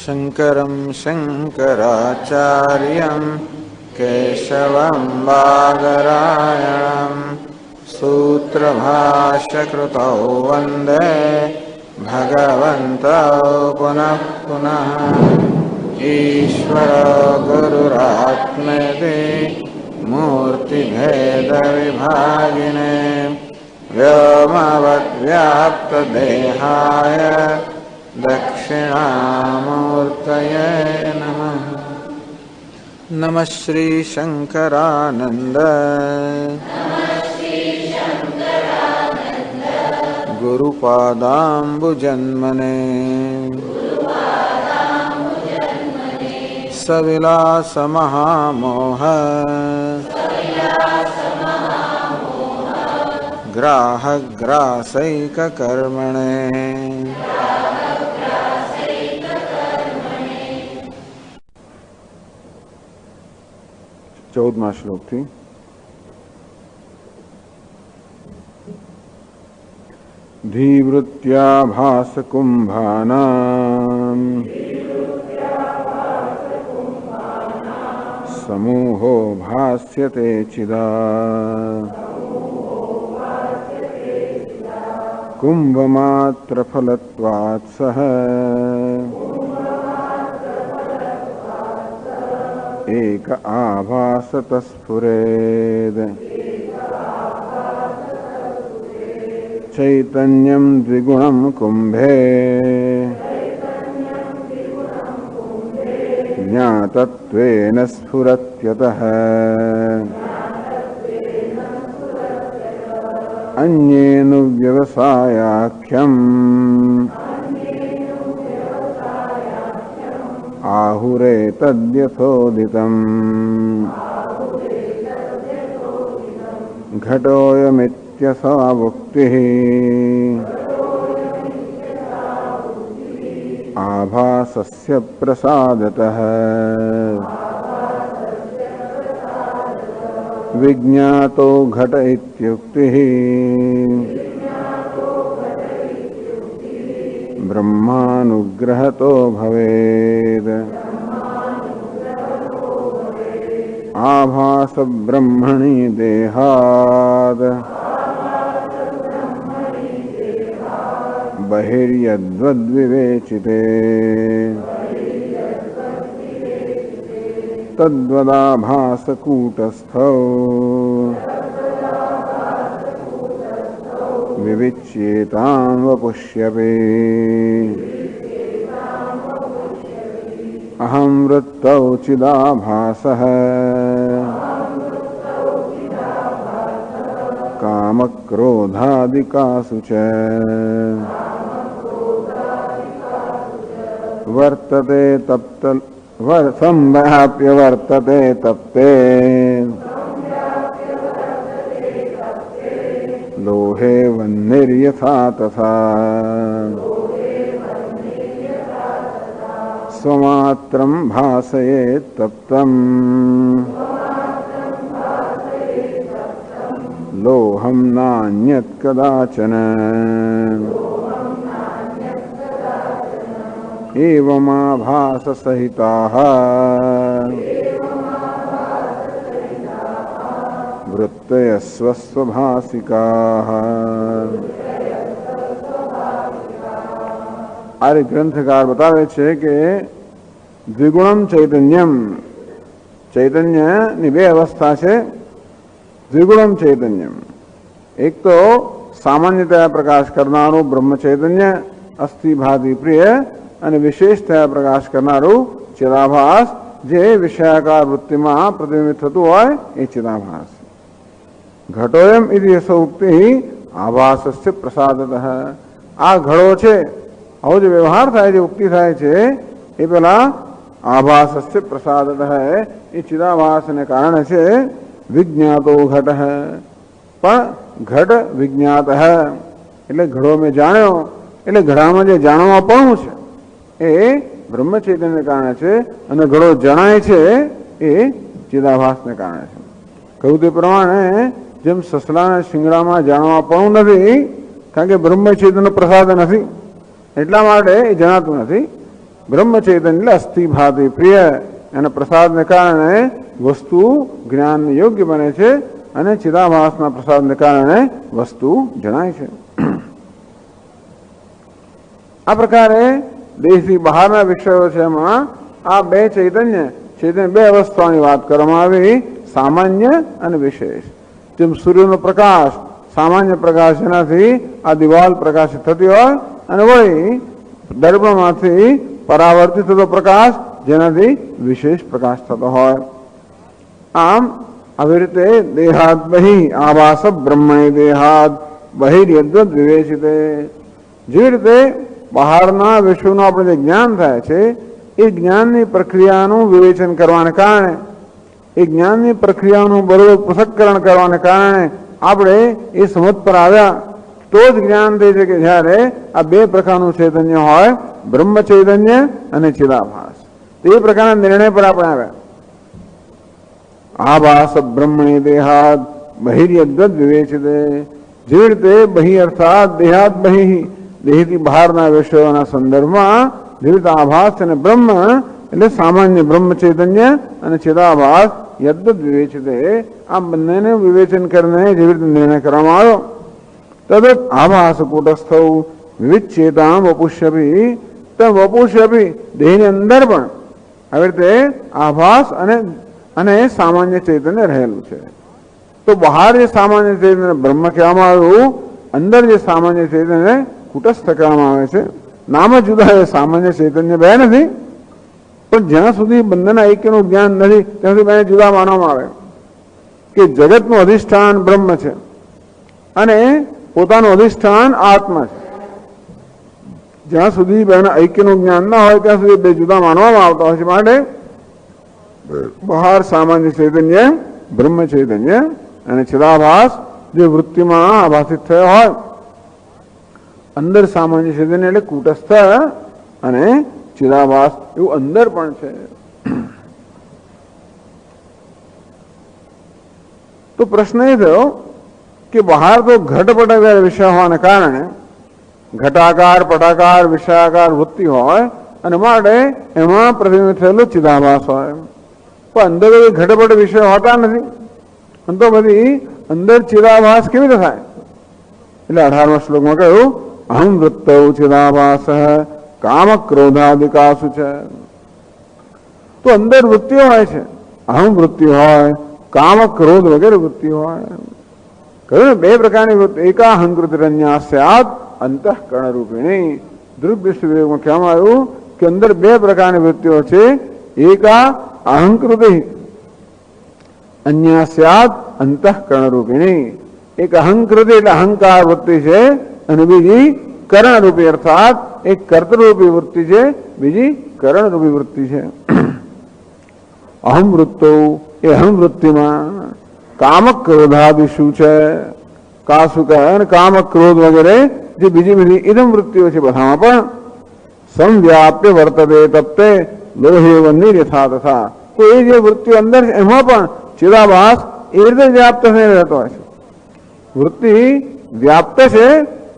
शङ्करं शङ्कराचार्यं केशवं बादरायणं सूत्रभाष्यकृतौ वन्दे भगवन्तौ पुनः पुनः। ईश्वरो गुरुरात्मेति मूर्तिभेदविभागिने व्योमवद्व्याप्तदेहाय दक्षिणामूर्तये नमः। नमः श्री शंकरानंद गुरुपादाम्बुजन्मने सविलासमहामोह ग्राहग्रासैककर्मणे। 14मा श्लोक थी। धीवृत्या भासकुंभानां समूहो भास्यते चिदा कुंभमात्रफलत्वात् सह एक आभासत स्फुरेद। चैतन्यं द्विगुणं कुंभे ज्ञातत्वेन स्फुरत्यतः अन्येनु व्यवसायाख्यम् आहुरेतद्यथोदितम्। घटोऽयमित्यसा वुक्तिः आभासस्य प्रसादतः विज्ञातो घट इत्युक्तिः ब्रह्मानुग्रहतो भवेत्। आभास ब्रह्मणि देहाद् बहिर्यद्वद्विवेचिते तद्वदाभासकूटस्थौ विविच्येतां वपुष्यपि। अहं वृत्तौ चिदाभासः कामक्रोधादिकासु च वर्तते तप्त संव्याप्य वर्तते तप्ते लोहे वह्निर्यथा तथा स्वमात्रं भासयेत् तप्तम् लोहं नान्यत् कदाचन। एवमाभाससहिताः वृत्तयः स्वस्वभासिकाः। आर्य ग्रंथकार बतावे छे के द्विगुणम चैतन्यम चैतन्य ની બે અવસ્થા છે। દ્વિગુણમ ચૈતન્યમ એક તો સામાન્યતયા પ્રકાશ કરનારું બ્રહ્મ ચૈતન્ય અસ્થિ ભાતિ પ્રિય અને વિશેષતયા પ્રકાશ કરનારું ચિદાભાસ જે વિષયાકાર વૃત્તિમાં પ્રતિબિંબિત થતું હોય એ ચિદાભાસ। ઘટોયમ ઇતિ ઉક્તિ આભાસસ્ય પ્રસાદતઃ। આ ઘડો છે આવો જે વ્યવહાર થાય છે ઉક્તિ થાય છે એ પેલા આભાસસ્ય પ્રસાદતઃ એ ચિદાભાસને કારણે છે। વિજ્ઞાતો ઘટ પણ ઘટ વિજ્ઞાત એટલે ઘડો મેં જાણ્યો એટલે ઘડામાં જે જાણવાપણું છે એ બ્રહ્મ ચૈતન્યને કારણે છે અને ઘડો જણાય છે એ ચિદાભાસને કારણે છે। કહ્યું તે પ્રમાણે જેમ સસલાના શિંગડામાં જાણવાપણું નથી કારણ કે બ્રહ્મ ચૈતન્યનો પ્રસાદ નથી એટલા માટે એ જણાતું નથી। બ્રહ્મ ચૈતન્ય એટલે અસ્થિ ભાતિ પ્રિય, અને પ્રસાદને કારણે વસ્તુ જ્ઞાન યોગ્ય બને છે, અને ચિદાભાસના પ્રસાદને કારણે વસ્તુ જણાય છે. આ પ્રકારે દેશથી બહારના વિષયો છે એમાં આ બે ચૈતન્ય બે અવસ્થાઓની વાત કરવામાં આવી, સામાન્ય અને વિશેષ. જેમ સૂર્યનો પ્રકાશ સામાન્ય પ્રકાશ, જેનાથી આ દિવાલ પ્રકાશિત થતી હોય, અને વળી દર્પણમાંથી પરાવર્તિત થતો પ્રકાશ, જેનાથી વિશેષ પ્રકાશ થતો હોય. આમ આવી રીતે દેહાદ બહિ આભાસ બ્રહ્મણે દેહાદ બહિર્યદ્વદ વિવેચિતે, જેવી રીતે બહારના વિશ્વનું આપણે જે જ્ઞાન થાય છે એ જ્ઞાનની પ્રક્રિયાનું વિવેચન કરવાને કારણે, એ જ્ઞાનની પ્રક્રિયાનું બરોબર પૃથક્કરણ કરવાને કારણે આપણે એ સમજ પર આવ્યા તો જ જ્ઞાન થઈ છે કે જ્યારે આ બે પ્રકારનું ચૈતન્ય હોય, બ્રહ્મ ચૈતન્ય અને ચિદાભાસ, તે પ્રકારના નિર્ણય પર આપણે આવ્યા. આભાસ બ્રહ્મણે દેહાદ બહિર્યદ્વદ વિવેચિતે, જેવી રીતે બહિ અર્થાત દેહાદ બહિ, દેહથી બહારના વિષયોના સંદર્ભમાં જેવી રીતે આભાસ અને બ્રહ્મ એટલે સામાન્ય બ્રહ્મ ચૈતન્ય અને ચિદાભાસ યદ્વદ વિવેચિતે, આ બંનેને વિવેચન કરીને જેવી રીતે નિર્ણય કરવામાં આવ્યો. તદ આભાસ કૂટસ્થ વિવિચ્છેતામ વપુષ્યભી, તેમ વપુષ્યભી દેહની અંદર પણ આવી રીતે આભાસ અને સામાન્ય ચૈતન્ય રહેલું છે. તો બહાર જે સામાન્ય ચૈતન્ય બ્રહ્મ કહેવામાં આવ્યું, અંદર જે સામાન્ય ચૈતન્ય કૂટસ્થ કહેવામાં આવે છે. નામ જુદા, એ સામાન્ય ચૈતન્ય બે નથી, પણ જ્યાં સુધી બંનેના ઐક્યનું જ્ઞાન નથી ત્યાં સુધી બેને જુદા માનવામાં આવે કે જગતનું અધિષ્ઠાન બ્રહ્મ છે અને પોતાનું અધિષ્ઠાન આત્મા છે. જ્યાં સુધી બેના ઐક્યનું જ્ઞાન ના હોય ત્યાં સુધી બે જુદા માનવામાં આવતા હોય છે. માટે બહાર સામાન્ય ચૈતન્ય બ્રહ્મ ચૈતન્ય અને ચિદાભાસ જે વૃત્તિમાં આભાસિત થયો હોય, અંદર સામાન્ય ચૈતન્ય એટલે કૂટસ્થ અને ચિદાભાસ એવું અંદર પણ છે. તો પ્રશ્ન એ થયો કે બહાર તો ઘટપટ વિષય હોવાને કારણે ઘટાકાર પટાકાર વિષયાકાર વૃત્તિ હોય, અને માટે એમાં પ્રતિબિંબિત થયેલું ચિદાભાસ હોય, પણ અંદર ઘટપટ વિષય હોતા નથી. તો બધી અંદર ચિદાભાસ કેવી રીતે થાય? એટલે 18મા શ્લોકમાં કહ્યું અહમ વૃત્તૌ ચિદાભાસ કામ ક્રોધાદિકાસુ છે. તો અંદર વૃત્તિઓ હોય છે, અહમ વૃત્તિ હોય, કામ ક્રોધ વગેરે વૃત્તિ હોય. કહ્યું બે પ્રકારની વૃત્તિ, એકા અહંકૃતિરન્યા સ્યાદ અંતઃકરણ રૂપિણી. ધ્રુવમાં કહેવામાં આવ્યું કે અંદર બે પ્રકારની વૃત્તિઓ છે, એકા અહંકૃતિ અન્ય સ્યાદ અંતઃકરણ રૂપિણી. એક અહંકૃતિ એટલે અહંકાર વૃત્તિ છે, અને બીજી કરણરૂપી અર્થાત એક કર્તૃરૂપી વૃત્તિ છે, બીજી કરણરૂપી વૃત્તિ છે. અહમ વૃત્તો એ અહમ વૃત્તિમાં કામ ક્રોધાદિ શું છે, કા શું કહે, અને કામ ક્રોધ વગેરે જે બીજી બધી ઇદમ વૃત્તિઓ છે બધામાં પણ સમવ્યાપ્ય વર્તતે તપ્તે લોહે વન્ની યથા તથા. તો એ જે વૃત્તિઓ અંદર છે એમાં પણ ચિદાભાસ એ રીતે વ્યાપ્ત થઈને રહેતો હોય છે. વૃત્તિ વ્યાપ્ત છે,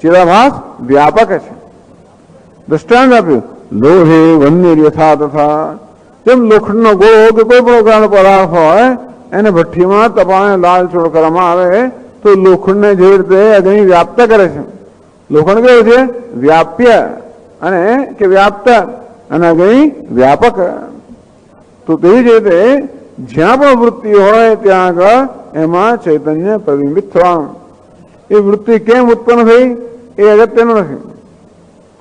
ચિદાભાસ વ્યાપક છે. દ્રષ્ટાંત આપ્યું લોહે વન્ય યથા તથા. જેમ લોખંડનો ગોળો કે કોઈ પણ પ્રકારનો પદાર્થ હોય એને ભઠ્ઠીમાં તપાને લાલ ચોળ કરવામાં આવે તો લોખંડને જેવી રીતે અગ્નિ વ્યાપ્ત કરે છે. લોખંડ કેવું છે? વ્યાપ્ય અને કે વ્યાપ્ત, અને અગ્નિ વ્યાપક. તો તેવી જ રીતે જ્યાં પણ વૃત્તિ હોય ત્યાં આગળ એમાં ચૈતન્ય પ્રતિબિંબિત થવાનું. એ વૃત્તિ કેમ ઉત્પન્ન થઈ એ અગત્યનું નથી.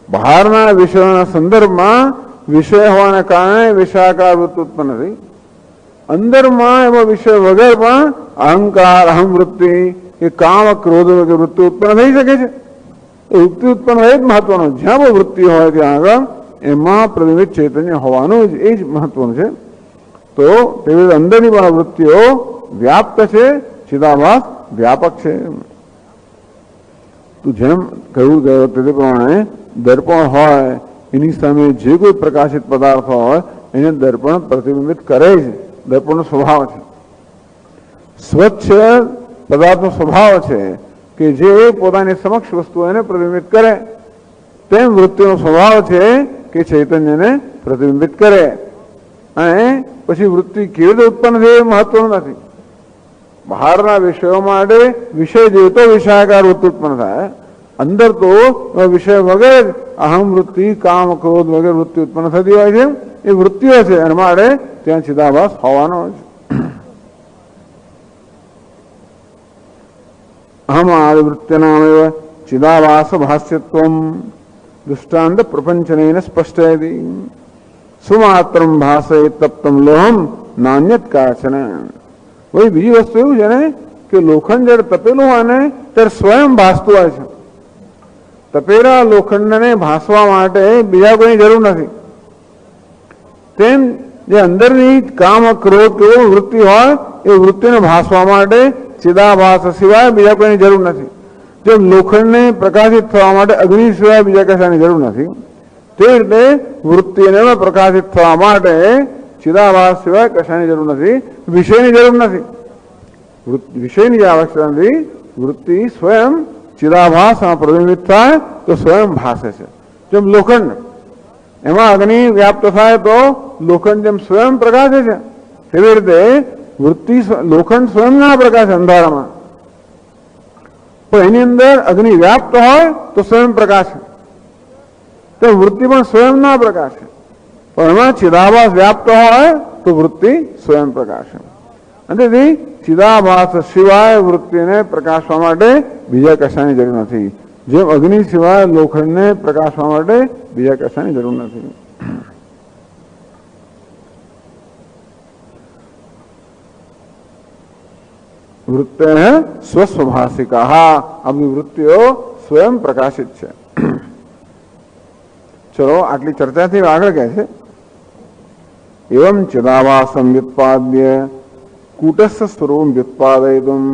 બહારના વિષયોના સંદર્ભમાં વિષય હોવાને કારણે વિષયાકાર વૃત્તિ ઉત્પન્ન થઈ. અંદરમાં એમાં વિષય વગર પણ અહંકાર અહમ વૃત્તિ કે કામ ક્રોધ વગેરે વૃત્તિ ઉત્પન્ન થઈ શકે છે. એ વૃત્તિ ઉત્પન્ન એ જ મહત્વનું. જ્યાં પણ વૃત્તિ હોય ત્યાં આગળ એમાં પ્રતિબિંબિત ચૈતન્ય હોવાનું એ જ મહત્વનું છે. તો તેવી અંદરની પણ વૃત્તિઓ વ્યાપ્ત છે, ચિદાભાસ વ્યાપક છે. તો જેમ કહ્યું ગયું તે પ્રમાણે દર્પણ હોય એની સામે જે કોઈ પ્રકાશિત પદાર્થ હોય એને દર્પણ પ્રતિબિંબિત કરે જ. દર્પણનો સ્વભાવ છે, સ્વચ્છ પદાર્થનો સ્વભાવ છે કે જે પોતાની સમક્ષ વસ્તુ એને પ્રતિબિંબિત કરે. તેમ વૃત્તિનો સ્વભાવ છે કે ચૈતન્યને પ્રતિબિંબિત કરે. અને પછી વૃત્તિ કેવી રીતે ઉત્પન્ન થઈ એ મહત્વનું નથી. બહારના વિષયો માટે વિષય જોઈએ તો વિષયાકાર વૃત્તિ ઉત્પન્ન થાય. અંદર તો વિષય વગર અહમ વૃત્તિ, કામ, ક્રોધ વગેરે વૃત્તિ ઉત્પન્ન થતી હોય છે. એ વૃત્તિઓ છે એના માટે ત્યાં ચિદાભાસ હોવાનો છે. અહમ આદિવૃત્તિનામ ચિદાભાસ ભાષ્યત્વમ દૃષ્ટાંત પ્રપંચનેન સ્પષ્ટયતિ સુમાત્રમ ભાષે તપ્તમ લોહમ નાન્યત કાચન. વળી બીજી વસ્તુ એવું છે ને કે લોખંડ જયારે તપેલું હોય ને ત્યારે સ્વયં ભાસતું હોય છે. તપેલા લોખંડને ભાસવા માટે બીજા કોઈની જરૂર નથી. તેમ જે અંદરની કામ, ક્રોધ કે વૃત્તિ હોય એ વૃત્તિને ભાસવા માટે ચિદાભાસ સિવાય બીજા કોઈની જરૂર નથી. જેમ લોખંડને પ્રકાશિત થવા માટે અગ્નિ સિવાય બીજા કશાની જરૂર નથી, તે રીતે વૃત્તિને પ્રકાશિત થવા માટે ચિદાભાસ સિવાય કશાની જરૂર નથી, વિષયની જરૂર નથી. વિષયની જે આવશ્યકતા નથી, વૃત્તિ સ્વયં ચિદાભાસમાં પ્રતિબિંબિત થાય તો સ્વયં ભાસે છે. જેમ લોખંડ, એમાં અગ્નિ વ્યાપ્ત થાય તો લોખંડ જેમ સ્વયં પ્રકાશે છે, તેવી રીતે વૃત્તિ લોખંડ સ્વયં ના પ્રકાશે અંધારામાં, પણ એની અંદર અગ્નિ વ્યાપ્ત હોય તો સ્વયં પ્રકાશે. તો વૃત્તિ પણ સ્વયં ના પ્રકાશે, પણ એમાં ચિદાભાસ વ્યાપ્ત હોય તો વૃત્તિ સ્વયં પ્રકાશે. અને તેથી ચિદાભાસ સિવાય વૃત્તિને પ્રકાશવા માટે બીજા કશાની જરૂર નથી. જેમ અગ્નિ સિવાય લોખંડને પ્રકાશવા માટે બીજા કશાની જરૂર નથી. વૃત્તે સ્વસ્વભાષિકા, આપણી વૃત્તિઓ સ્વયં પ્રકાશિત છે. ચલો આટલી ચર્ચાથી આગળ કહે છે એવં ચિદાભાસમ વ્યુત્પાદ્ય કૂટસ્થ સ્વરૂપ વ્યુત્પાદયિતુમ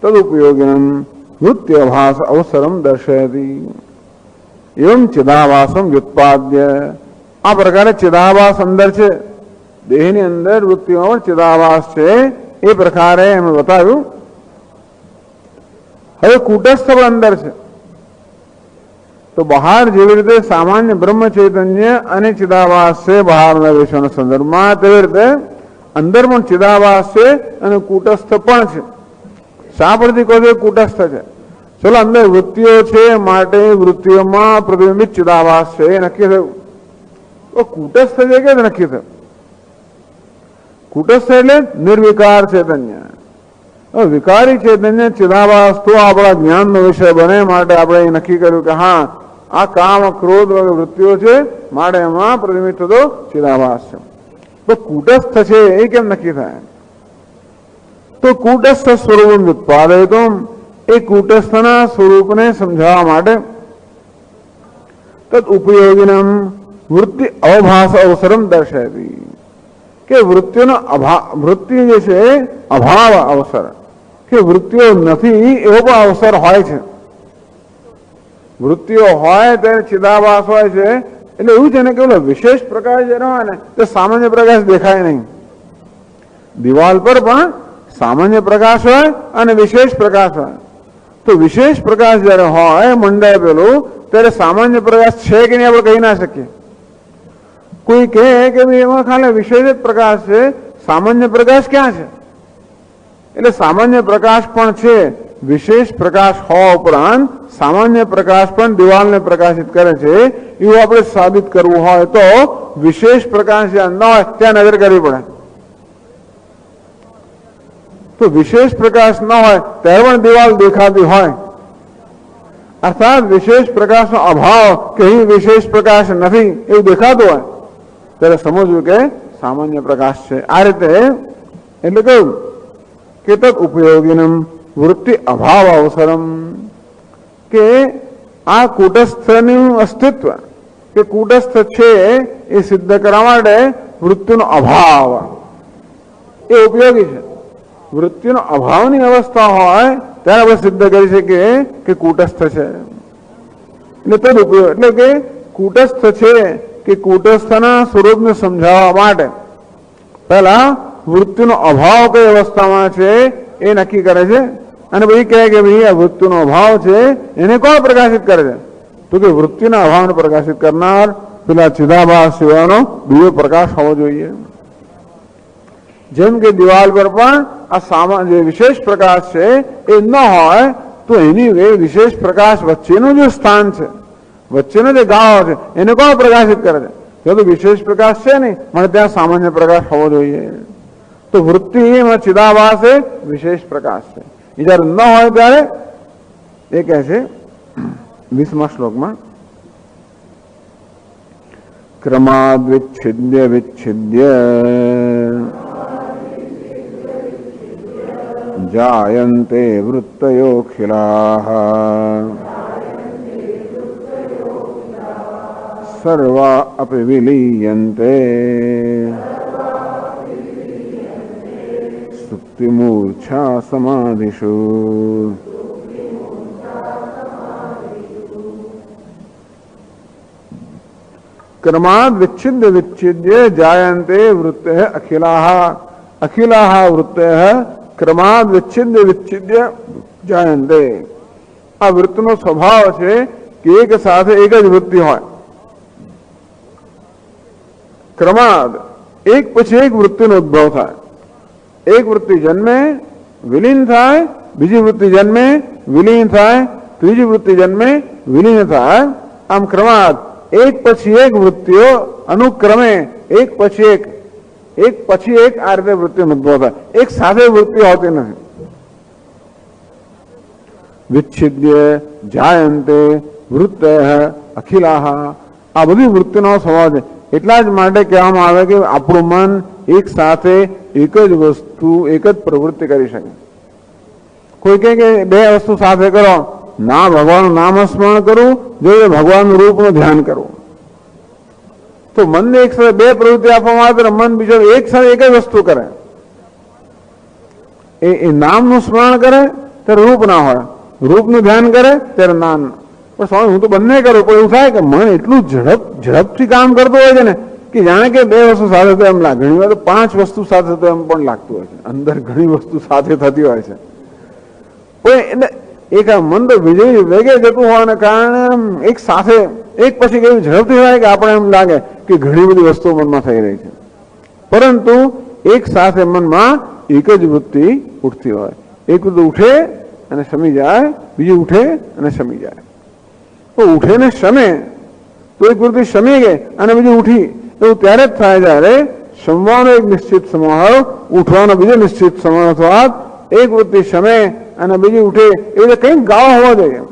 તદુપયોગિનમ વૃત્ત્યભાસ અવસરમ દર્શયતિ. એવં ચિદાભાસમ વ્યુત્પાદ્ય, આ પ્રકારે ચિદાભાસ અંદર છે, દેહની અંદર વૃત્તિમાં ચિદાભાસ છે, એ પ્રકારે એમ બતાવ્યું. હવે કૂટસ્થ પણ અંદર છે. તો બહાર જેવી રીતે સામાન્ય બ્રહ્મ ચૈતન્ય અને ચિદાભાસ છે બહારના વિષયોના સંદર્ભમાં, તેવી રીતે અંદર પણ ચિદાભાસ છે અને કૂટસ્થ પણ છે. શા પરથી કહો છો કૂટસ્થ છે? ચલો અંદર વૃત્તિઓ છે માટે વૃત્તિઓમાં પ્રતિબિંબિત ચિદાભાસ છે એ નક્કી થયું. તો કૂટસ્થ છે કે નક્કી થયું? કૂટસ્થ એટલે નિર્વિકાર ચૈતન્ય. વિકારી ચૈતન્ય ચિદાભાસ તો આપણા જ્ઞાનનો વિષય બને માટે આપણે નક્કી કર્યું કે હા આ કામ, ક્રોધ વગેરે વૃત્તિઓ છે માટે એમાં પ્રતિબિંબિત થતો ચિદાભાસ છે. તો કૂટસ્થ છે એ કેમ નક્કી થાય? તો કૂટસ્થ સ્વરૂપ ઉત્પાદયિતુમ, એ કૂટસ્થના સ્વરૂપને સમજાવવા માટે તદ ઉપયોગિનમ વૃત્તિ અવભાસ અવસરમ દર્શયતિ, કે વૃત્તિનો વૃત્તિ જે છે અભાવ અવસર, કે વૃત્તિઓ નથી એવો પણ અવસર હોય છે. વૃત્તિઓ હોય ત્યારે ચિદાભાસ હોય છે, એટલે એવું છે ને કે વિશેષ પ્રકાશ જયારે હોય ને તે સામાન્ય પ્રકાશ દેખાય નહીં. દિવાલ પર પણ સામાન્ય પ્રકાશ હોય અને વિશેષ પ્રકાશ હોય. તો વિશેષ પ્રકાશ જયારે હોય મંડાય પેલું, ત્યારે સામાન્ય પ્રકાશ છે કે નહીં આપણે કહી ના શકીએ. કોઈ કહે કે ભાઈ એમાં ખાલી વિશેષ જ પ્રકાશ છે, સામાન્ય પ્રકાશ ક્યાં છે? એટલે સામાન્ય પ્રકાશ પણ છે, વિશેષ પ્રકાશ હોવા ઉપરાંત સામાન્ય પ્રકાશ પણ દિવાલને પ્રકાશિત કરે છે. એવું આપણે સાબિત કરવું હોય તો વિશેષ પ્રકાશ જ્યાં ન હોય ત્યાં નજર કરવી પડે. તો વિશેષ પ્રકાશ ન હોય ત્યારે પણ દિવાલ દેખાતી હોય, અર્થાત વિશેષ પ્રકાશનો અભાવ કે અહીં વિશેષ પ્રકાશ નથી એવું દેખાતું હોય ત્યારે સમજવું કે સામાન્ય પ્રકાશ છે. આ રીતે એટલે કહ્યું કે તદ ઉપયોગિનમ વૃત્તિ અભાવ અવસરમ, કે આ કૂટસ્થનું અસ્તિત્વ કે કૂટસ્થ છે એ સિદ્ધ કરવા માટે વૃત્તિનો અભાવ એ ઉપયોગી છે. વૃત્તિનો અભાવની અવસ્થા હોય ત્યારે આપણે સિદ્ધ કરી શકીએ કે કૂટસ્થ છે. એટલે તદ ઉપયોગ એટલે કે કૂટસ્થ છે કે કૂટસ્થના સ્વરૂપને સમજાવવા માટે પહેલા વૃત્તિનો અભાવ કઈ અવસ્થામાં છે એ નક્કી કરે છે, અને પછી કહે કે ભાઈ આ વૃત્તિનો અભાવ છે એને કોણ પ્રકાશિત કરે છે? તો કે વૃત્તિના અભાવને પ્રકાશિત કરનાર પેલા ચિદાભાસ સિવાયનો બીજો પ્રકાશ હોવો જોઈએ. જેમ કે દિવાલ પર પણ આ જે વિશેષ પ્રકાશ છે એ ન હોય તો એની વિશેષ પ્રકાશ વચ્ચેનું જે સ્થાન છે, વચ્ચેનો જે ગાળો છે, એને કોણ પ્રકાશિત કરે છે? ત્યાં તો વિશેષ પ્રકાશ છે નહીં, મને ત્યાં સામાન્ય પ્રકાશ હોવો જોઈએ. તો વૃત્તિ એમાં ચિદાભાસ એ વિશેષ પ્રકાશ છે. એ જયારે ન હોય ત્યારે એ કહે છે 20મા શ્લોકમાં, ક્રમાદ વિચ્છિદ્ય વિચ્છિદ્ય જાયન્તે વૃત્તયોખિલાઃ સર્વા અપિ વિલીયન્તે સુપ્તિમૂર્છા સમાધિષુ. ક્રમાદ વિચ્છિદ્ય વિચ્છિદ્ય જાયન્તે વૃત્તય અખિલાઃ. અખિલાઃ વૃત્તય ક્રમાદ વિચ્છિદ્ય વિચ્છિદ્ય જાયન્તે. આ વૃત્તનો સ્વભાવ છે કે એક સાથે એક જ વૃત્તિ હોય. ક્રમાદ એક પછી એક વૃત્તિનો ઉદ્ભવ થાય. એક વૃત્તિ જન્મે, વિલીન થાય, બીજી વૃત્તિ જન્મે, વિલીન થાય, ત્રીજી વૃત્તિ જન્મે, વિલીન થાય. આમ ક્રમાદ એક પછી એક વૃત્તિઓ અનુક્રમે એક પછી એક આ રીતે વૃત્તિનો ઉદ્ભવ થાય. એક સાથે વૃત્તિ હોતી નથી. વિચ્છિદ્ય જાયન્તે વૃત્તય અખિલાઃ. આ બધી વૃત્તિનો સ્વભાવ છે. એટલા જ માટે કહેવામાં આવે કે આપણું મન એક સાથે એક જ વસ્તુ, એક જ પ્રવૃત્તિ કરી શકે. કોઈ કહે કે બે વસ્તુ સાથે કરો, ના ભગવાનનું નામ સ્મરણ કરવું જોઈએ, ભગવાનનું રૂપનું ધ્યાન કરવું. તો મનને એક સાથે બે પ્રવૃત્તિ આપવામાં આવે તો મન બીજો એક સાથે એક જ વસ્તુ કરે. એ નામનું સ્મરણ કરે ત્યારે રૂપ ના હોય, રૂપનું ધ્યાન કરે ત્યારે નામ. પણ સ્વામી હું તો બંને કરું, પણ એવું થાય કે મન એટલું ઝડપથી કામ કરતું હોય છે ને કે જાણે કે બે વસ્તુ સાથે તો એમ લાગે. ઘણી વાર તો 5 વસ્તુ સાથે તો એમ પણ લાગતું હોય છે. અંદર ઘણી વસ્તુ સાથે થતી હોય છે. પણ એક મન તો વીજળી વેગે જતું હોવાને કારણે એક સાથે એક પછી કેવી ઝડપથી થાય કે આપણે એમ લાગે કે ઘણી બધી વસ્તુઓ મનમાં થઈ રહી છે. પરંતુ એક સાથે મનમાં એક જ વૃત્તિ ઉઠતી હોય. એક વૃત્તિ ઉઠે અને શમી જાય, બીજી ઉઠે અને શમી જાય. તો ઉઠે ને શમે તો એક વૃત્તિ શમી ગઈ અને બીજી ઉઠી, એવું ત્યારે જ થાય જ્યારે શમવાનો એક નિશ્ચિત સમય હોય, ઉઠવાનો બીજો નિશ્ચિત સમય અથવા એક વૃત્તિ શમે અને બીજી ઉઠે. એ રીતે કંઈક ગાળો હોવો જોઈએ.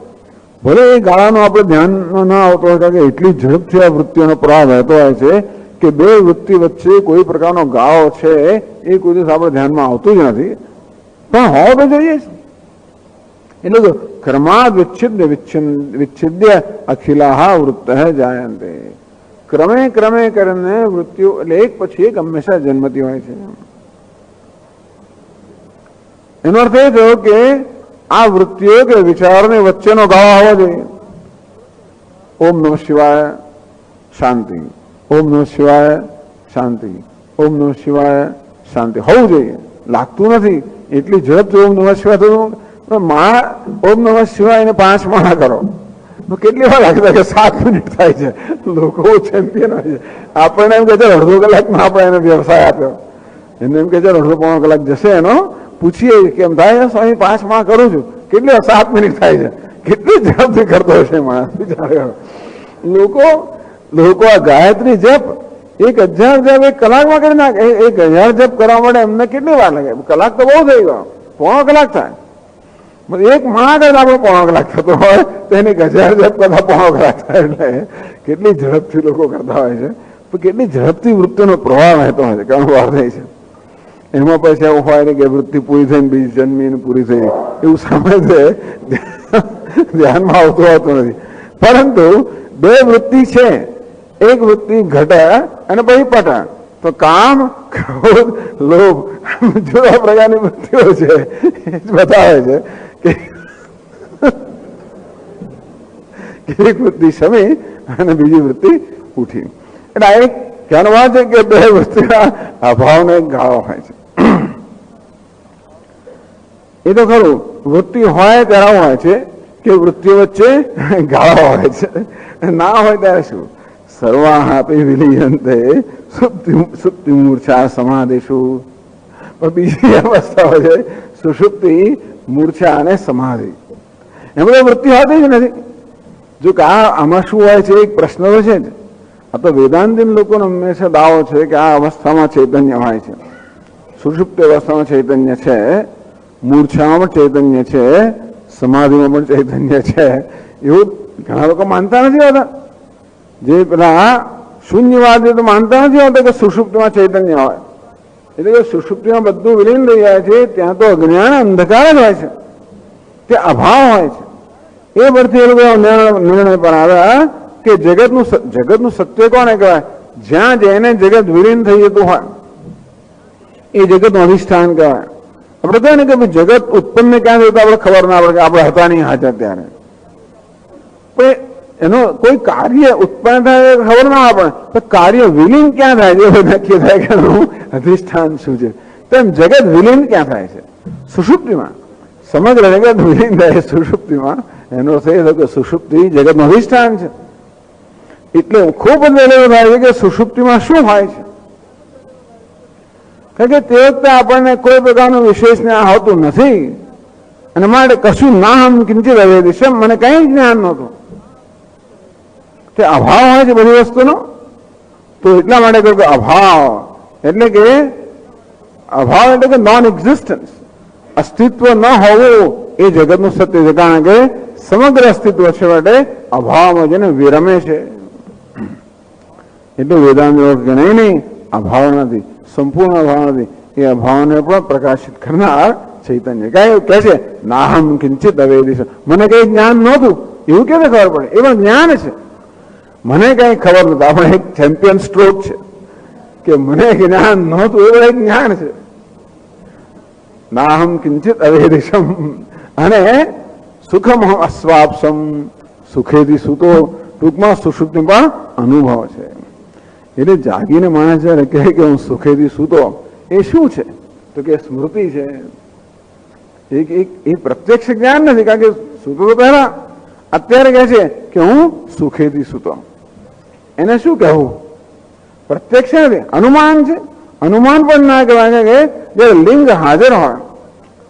ભલે એ ગાળાનો આપણે ધ્યાનમાં ના આવતો હોય, કારણ કે એટલી ઝડપથી આ વૃત્તિઓનો પ્રવાહ વહેતો હોય છે કે બે વૃત્તિ વચ્ચે કોઈ પ્રકારનો ગાળો છે એ કોઈ દિવસ આપણે ધ્યાનમાં આવતું જ નથી, પણ હોવો તો જોઈએ. એટલે તો ક્રમાદ વિચ્છિદ્ય વિચ્છિદ્ય અખિલાઃ વૃત્તય જાયન્તે. ક્રમે ક્રમે કરીને વૃત્તિઓ એટલે એક પછી એક હંમેશા જન્મતી હોય છે. એનો અર્થ એ થયો કે આ વૃત્તિઓ કે વિચારોની વચ્ચેનો ગાળો હોવો જોઈએ. ઓમ નમઃ શિવાય શાંતિ, ઓમ નમઃ શિવાય શાંતિ, ઓમ નમઃ શિવાય શાંતિ હોવું જોઈએ. લાગતું નથી એટલી ઝડપથી ઓમ નમઃ શિવાય થયું. ઓમ નમઃ શિવાય એને 5 માળા કરો તો કેટલી વાર લાગે કે 7 મિનિટ થાય છે. લોકો ચેમ્પિયન હોય છે. આપણને એમ કે છે અડધો કલાકમાં આપણે એને વ્યવસાય આપ્યો. એને એમ કે છે અડધો પોણો કલાક જશે એનો. પૂછીએ કેમ થાય? સ્વામી 5 માળા કરું છું. કેટલી 7 મિનિટ થાય છે. કેટલી ઝડપથી કરતો હશે માણસ. લોકો આ ગાયત્રી જપ 1000 જપ 1 કલાકમાં કરી નાખે. 1000 જપ કરવા માટે એમને કેટલી વાર લાગે? કલાક તો બહુ થઈ ગયો, પોણો કલાક થાય. એક માળા કરતા આપણો પોણો કલાક થતો હોય તો એને 1000 જપ કરતા પોણો કલાક થાય. એટલે કેટલી ઝડપથી લોકો કરતા હોય છે. તો કેટલી ઝડપથી વૃત્તિનો પ્રવાહ વહેતો હોય છે. ઘણું વાર થાય છે. એમાં પછી એવું હોય કે વૃત્તિ પૂરી થઈને બીજી જન્મીને પૂરી થઈ એવું સમય છે ધ્યાનમાં આવતું હોતું નથી. પરંતુ બે વૃત્તિ છે, એક વૃત્તિ ઘટે અને પછી પટે. તો કામ, ક્રોધ, લોભ જુદા પ્રકારની વૃત્તિઓ છે. એ જ બતાવે છે કે એક વૃત્તિ શમી અને બીજી વૃત્તિ ઉઠી. એટલે આ એક કહેવા છે કે બે વૃત્તિના અભાવનો એક ગાળો હોય છે. એ તો ખરું, વૃત્તિ હોય ત્યારે હોય છે કે વૃત્તિઓ વચ્ચે ગાળો હોય છે. ના હોય ત્યારે શું? સર્વાહાપી વિલીયંતે સુપ્તિ મૂર્છા સમાધિષુ. પણ બીજી અવસ્થાઓ છે સુષુપ્તિ, મૂર્છા અને સમાધિ. એમાં વૃત્તિ હોતી જ નથી. જો કે આમાં શું હોય છે એક પ્રશ્ન તો છે જ. આ તો વેદાંતિન લોકોનો હંમેશા દાવો છે કે આ અવસ્થામાં ચૈતન્ય હોય છે. સુષુપ્તિ અવસ્થામાં ચૈતન્ય છે, મૂર્છામાં પણ ચૈતન્ય છે, સમાધિમાં પણ ચૈતન્ય છે. એવું ઘણા લોકો માનતા નથી હોતા. જે પેલા શૂન્યવાદી તો માનતા નથી હોતા કે સુષુપ્તિમાં ચૈતન્ય હોય. એટલે કે સુષુપ્તિમાં બધું વિલીન થઈ જાય છે, ત્યાં તો અજ્ઞાન અંધકાર જ હોય છે, તે અભાવ હોય છે. એ પરથી એ લોકો નિર્ણય પર આવ્યા કે જગતનું સત્ય કોને કહેવાય? જ્યાં જઈને જગત વિલીન થઈ જતું હોય એ જગતનું અધિષ્ઠાન કહેવાય. આપણે કહે ને કે જગત ઉત્પન્ન ક્યાં થયું આપણે ખબર ના પડે કે આપણે હતા નહીં હાજર ત્યારે. પણ એનો કોઈ કાર્ય ઉત્પન્ન થાય ખબર ના પડે, તો કાર્ય વિલીન ક્યાં થાય છે નક્કી થાય કે એનું અધિષ્ઠાન શું છે. તો એમ જગત વિલીન ક્યાં થાય છે? સુષુપ્તિમાં. સમગ્ર જગત વિલીન થાય સુષુપ્તિમાં. એનો અર્થ એ થયો કે સુષુપ્તિ જગતનું અધિષ્ઠાન છે. એટલે ખૂબ જ એવું થાય છે કે સુષુપ્તિમાં શું હોય છે? કારણ કે તે વખતે આપણને કોઈ પ્રકારનું વિશેષ જ્ઞાન હોતું નથી, અને માટે કશું ના હમ કિંચિત અવેદિશમ, મને કઈ જ જ્ઞાન નહોતું. તે અભાવ હોય છે બધી વસ્તુનો. તો એટલા માટે કહ્યું કે અભાવ એટલે કે નોન એક્ઝિસ્ટન્સ, અસ્તિત્વ ન હોવું એ જગતનું સત્ય છે. કારણ કે સમગ્ર અસ્તિત્વ છે માટે અભાવમાં જેને વિરમે છે. એટલે વેદાંત કે નહીં અભાવ નથી, સંપૂર્ણ અભાવ નથી. એ અભાવને પણ પ્રકાશિત કરનાર ચૈતન્ય કઈ કહે છે નાહમ કિંચિત અવેદિશ. મને કઈ જ્ઞાન નહોતું એવું કેવી ખબર પડે? એ પણ જ્ઞાન છે. મને કઈ ખબર નતું. આપણે એક ચેમ્પિયન સ્ટ્રોક છે કે મને જ્ઞાન નહોતું, એ પણ એક જ્ઞાન છે. નાહમ કિંચિત અવેદિશમ. અને સુખમ અસ્વાપ્સમ, સુખેથી સૂતો. ટૂંકમાં સુષુપ્તિ પણ અનુભવ છે. એટલે જાગીને માણસ જયારે કહે કે હું સુખેથી સૂતો, એ શું છે? તો કે સ્મૃતિ છે. એ પ્રત્યક્ષ જ્ઞાન નથી. કારણ કે સૂતો તો પહેલા, અત્યારે કહે છે કે હું સુખેથી સૂતો. એને શું કહેવું? પ્રત્યક્ષ નથી, અનુમાન છે. અનુમાન પણ ના કહેવાય કે જયારે લિંગ હાજર હોય,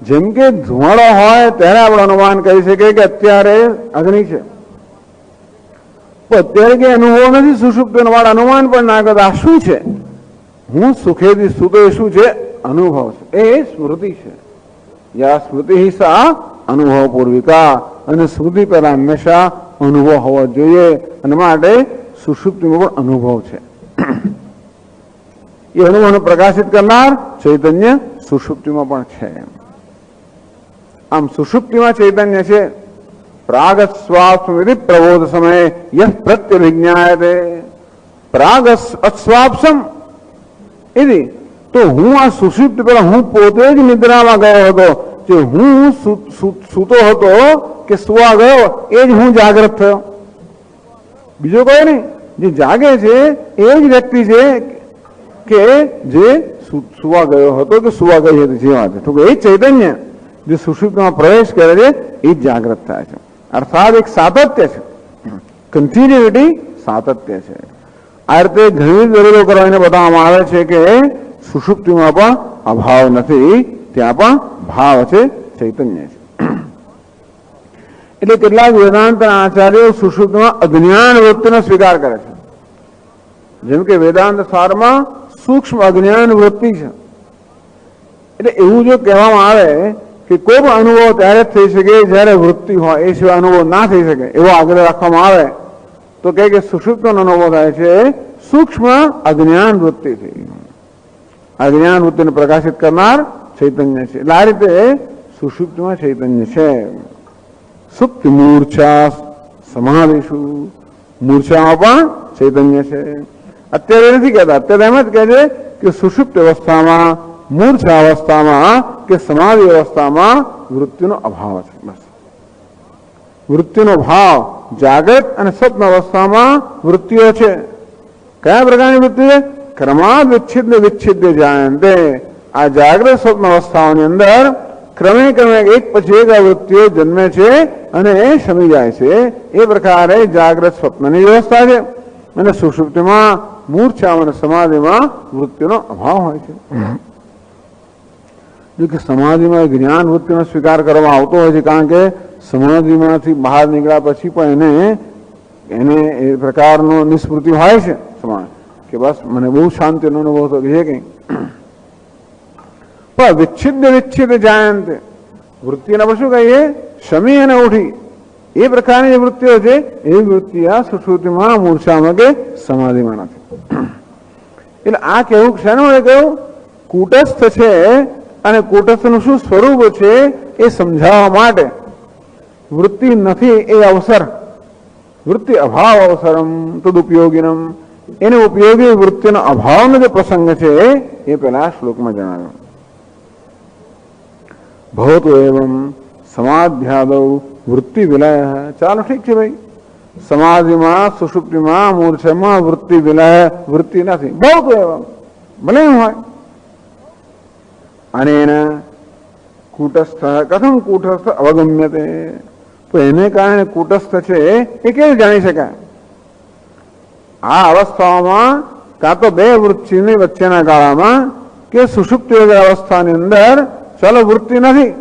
જેમ કે ધુમાડો હોય ત્યારે આપણે અનુમાન કરી શકીએ કે અત્યારે અગ્નિ છે. અત્યારે કઈ અનુભવ નથી સુષુપ્તિનો, વાળા અનુમાન પણ ના કરતા. આ શું છે? હું સુખેથી સૂતો એ શું છે? અનુભવ છે. એ સ્મૃતિ છે. યા સ્મૃતિ સા અનુભવ પૂર્વિકા. અને સ્મૃતિ પહેલા હંમેશા અનુભવ હોવો જોઈએ. અને માટે સુષુપ્તિમાં પણ અનુભવ છે. એ અનુભવને પ્રકાશિત કરનાર ચૈતન્ય સુષુપ્તિમાં પણ છે. આમ સુષુપ્તિમાં ચૈતન્ય છે. પ્રાગ સ્વાપ્સમ પ્રબોધ સમયે યહ પ્રત્યભિજ્ઞાયતે. પ્રાગ અસ્વાપ્સમ એથી તો હું આ સુષુપ્તિ પહેલા હું પોતે જ નિદ્રામાં ગયો હતો. જે હું સૂતો હતો કે સુવા ગયો એ જ હું જાગ્રત થયો. બીજો કોઈ નહીં. જે જાગે છે એ જ વ્યક્તિ છે કે જે સુવા ગયો હતો કે સુવા ગઈ હતી. જે વાત છે એ ચૈતન્ય જે સુષુપ્તિમાં પ્રવેશ કરે છે એ જ જાગ્રત થાય છે. અર્થાત એક સાતત્ય છે, કન્ટિન્યુટી સાતત્ય છે. આ રીતે ઘણી દલીલો કરીને બતાવવામાં આવે છે કે સુષુપ્તિમાં પણ અભાવ નથી, ત્યાં પણ ભાવ છે, ચૈતન્ય છે. એટલે કેટલાક વેદાંત આચાર્યો સુષુપ્તિમાં અજ્ઞાન વૃત્તિનો સ્વીકાર કરે છે. જેમ કે વેદાંત સારમાં સૂક્ષ્મ અજ્ઞાન વૃત્તિ છે. એટલે એવું જો કહેવામાં આવે કે કોઈ પણ અનુભવ ત્યારે જ થઈ શકે જયારે વૃત્તિ હોય, એ સિવાય અનુભવ ના થઈ શકે એવો આગ્રહ રાખવામાં આવે તો કે સુષુપ્તિનો અનુભવ થાય છે સૂક્ષ્મ અજ્ઞાન વૃત્તિથી. અજ્ઞાન વૃત્તિને પ્રકાશિત કરનાર ચૈતન્ય છે. એટલે આ રીતે સુષુપ્તિમાં ચૈતન્ય છે. સુપ્તિ મૂર્છા સમાધિષુ. મૂર્છામાં પણ ચૈતન્ય છે. અત્યારે નથી કહેતા, અત્યારે એમ જ કહે છે કે સુષુપ્ત અવસ્થામાં, મૂર્છા અવસ્થામાં કે સમાધિ અવસ્થામાં વૃત્તિનો અભાવ છે. બસ વૃત્તિનો ભાવ જાગૃત અને સ્વપ્ન અવસ્થામાં વૃત્તિઓ છે. કયા પ્રકારની વૃત્તિ છે? ક્રમાદ વિચ્છિદ જાયંતે. આ જાગૃત સ્વપ્ન અવસ્થાઓની અંદર ક્રમે ક્રમે એક પછી એક આ વૃત્તિઓ જન્મે છે અને શમી જાય છે. એ પ્રકારે જાગૃત સ્વપ્નની વ્યવસ્થા છે. અને સુષુપ્તિમાં મૂર્છા અને સમાધિમાં વૃત્તિનો અભાવ હોય છે. જો કે સમાધિમાં જ્ઞાન વૃત્તિનો સ્વીકાર કરવામાં આવતો હોય છે, કારણ કે સમાધિમાંથી બહાર નીકળ્યા પછી પણ એને એ પ્રકારનો નિસ્મૃતિ હોય છે સમાજ કે બસ મને બહુ શાંતિનો અનુભવ થતો છે કંઈ. પણ વિચ્છિદ જાયંતે વૃત્તિને આપણે શું કહીએ? શમી અને ઉઠી એ પ્રકારની જે વૃત્તિઓ છે એ વૃત્તિ આ સુષુપ્તિમાં મૂર્છામાં કે સમાધિમાં નથી. એટલે આ કેવું શેનું વડે કહ્યું? કૂટસ્થ છે અને કૂટસ્થનું શું સ્વરૂપ છે એ સમજાવવા માટે વૃત્તિ નથી એ અવસર, વૃત્તિ અભાવ અવસરમ તદુપયોગીનમ, એને ઉપયોગી વૃત્તિનો અભાવનો જે પ્રસંગ છે એ પેલા શ્લોકમાં જણાવ્યો. ભવતુ એવમ સમાધ્યાદૌ વૃત્તિ વિલય. ચાલો ઠીક છે ભાઈ, સમાધિમાં સુષુપ્તિમાં મૂર્છામાં વૃત્તિ વિલય, વૃત્તિ નથી. ભવતુ એવમ, ભલે એમ હોય. અને એના કૂટસ્થ કથમ કૂટસ્થ અવગમ્યતે, તો એને કારણે કૂટસ્થ છે એ કેવી જાણી શકાય? આ અવસ્થાઓમાં કાં તો બે વૃત્તિની વચ્ચેના ગાળામાં કે સુષુપ્તિ અવસ્થાની અંદર ચાલો વૃત્તિ નથી,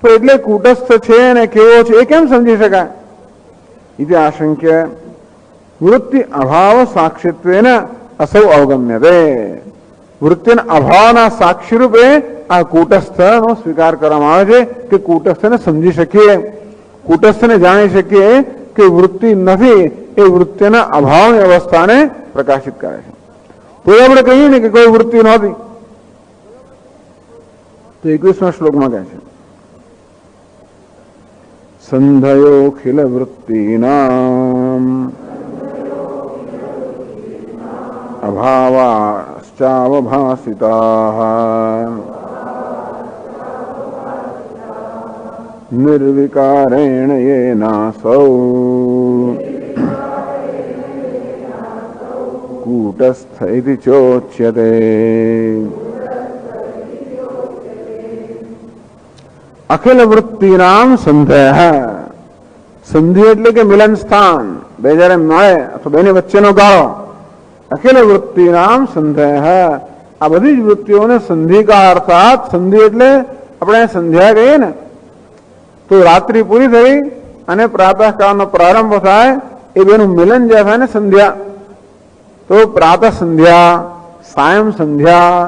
તો એટલે કૂટસ્થ છે અને કેવો છે એ કેમ સમજી શકાય? ઇતિ આશંક્ય વૃત્તિ અભાવ સાક્ષિત્વેન અસૌ અવગમ્યતે. વૃત્તિના અભાવના સાક્ષી રૂપે આ કૂટસ્થનો સ્વીકાર કરવામાં આવે છે કે કૂટસ્થને સમજી શકીએ, કૂટસ્થને જાણી શકીએ કે વૃત્તિ નથી એ વૃત્તિના અભાવની અવસ્થાને પ્રકાશિત કરે છે. તો આપણે કહીએ ને કે કોઈ વૃત્તિ નહોતી, તો 21મા શ્લોકમાં કહે છે સંધયો ખિલ વૃત્તિનામ અભાવાશ્ચાવભાસિતાઃ નિર્વિકારેણ યેનાસૌ કૂટસ્થ ઇતિ ચોચ્યતે. અખિલ વૃત્તિનામ સંધ્ય. સંધિ એટલે કે મિલન સ્થાન, બે જયારે મળે અથવા બેની વચ્ચેનો ગાળો. અખિલ વૃત્તિનામ સંધ્ય. આ બધી જ વૃત્તિઓને સંધિકા, અર્થાત સંધિ એટલે આપણે સંધ્યા કહીએ ને, તો રાત્રિ પૂરી થઈ અને પ્રાતઃકાળનો પ્રારંભ થાય એ બેનું મિલન જે થાય ને સંધ્યા. તો પ્રાતઃ સંધ્યા, સાયં સંધ્યા,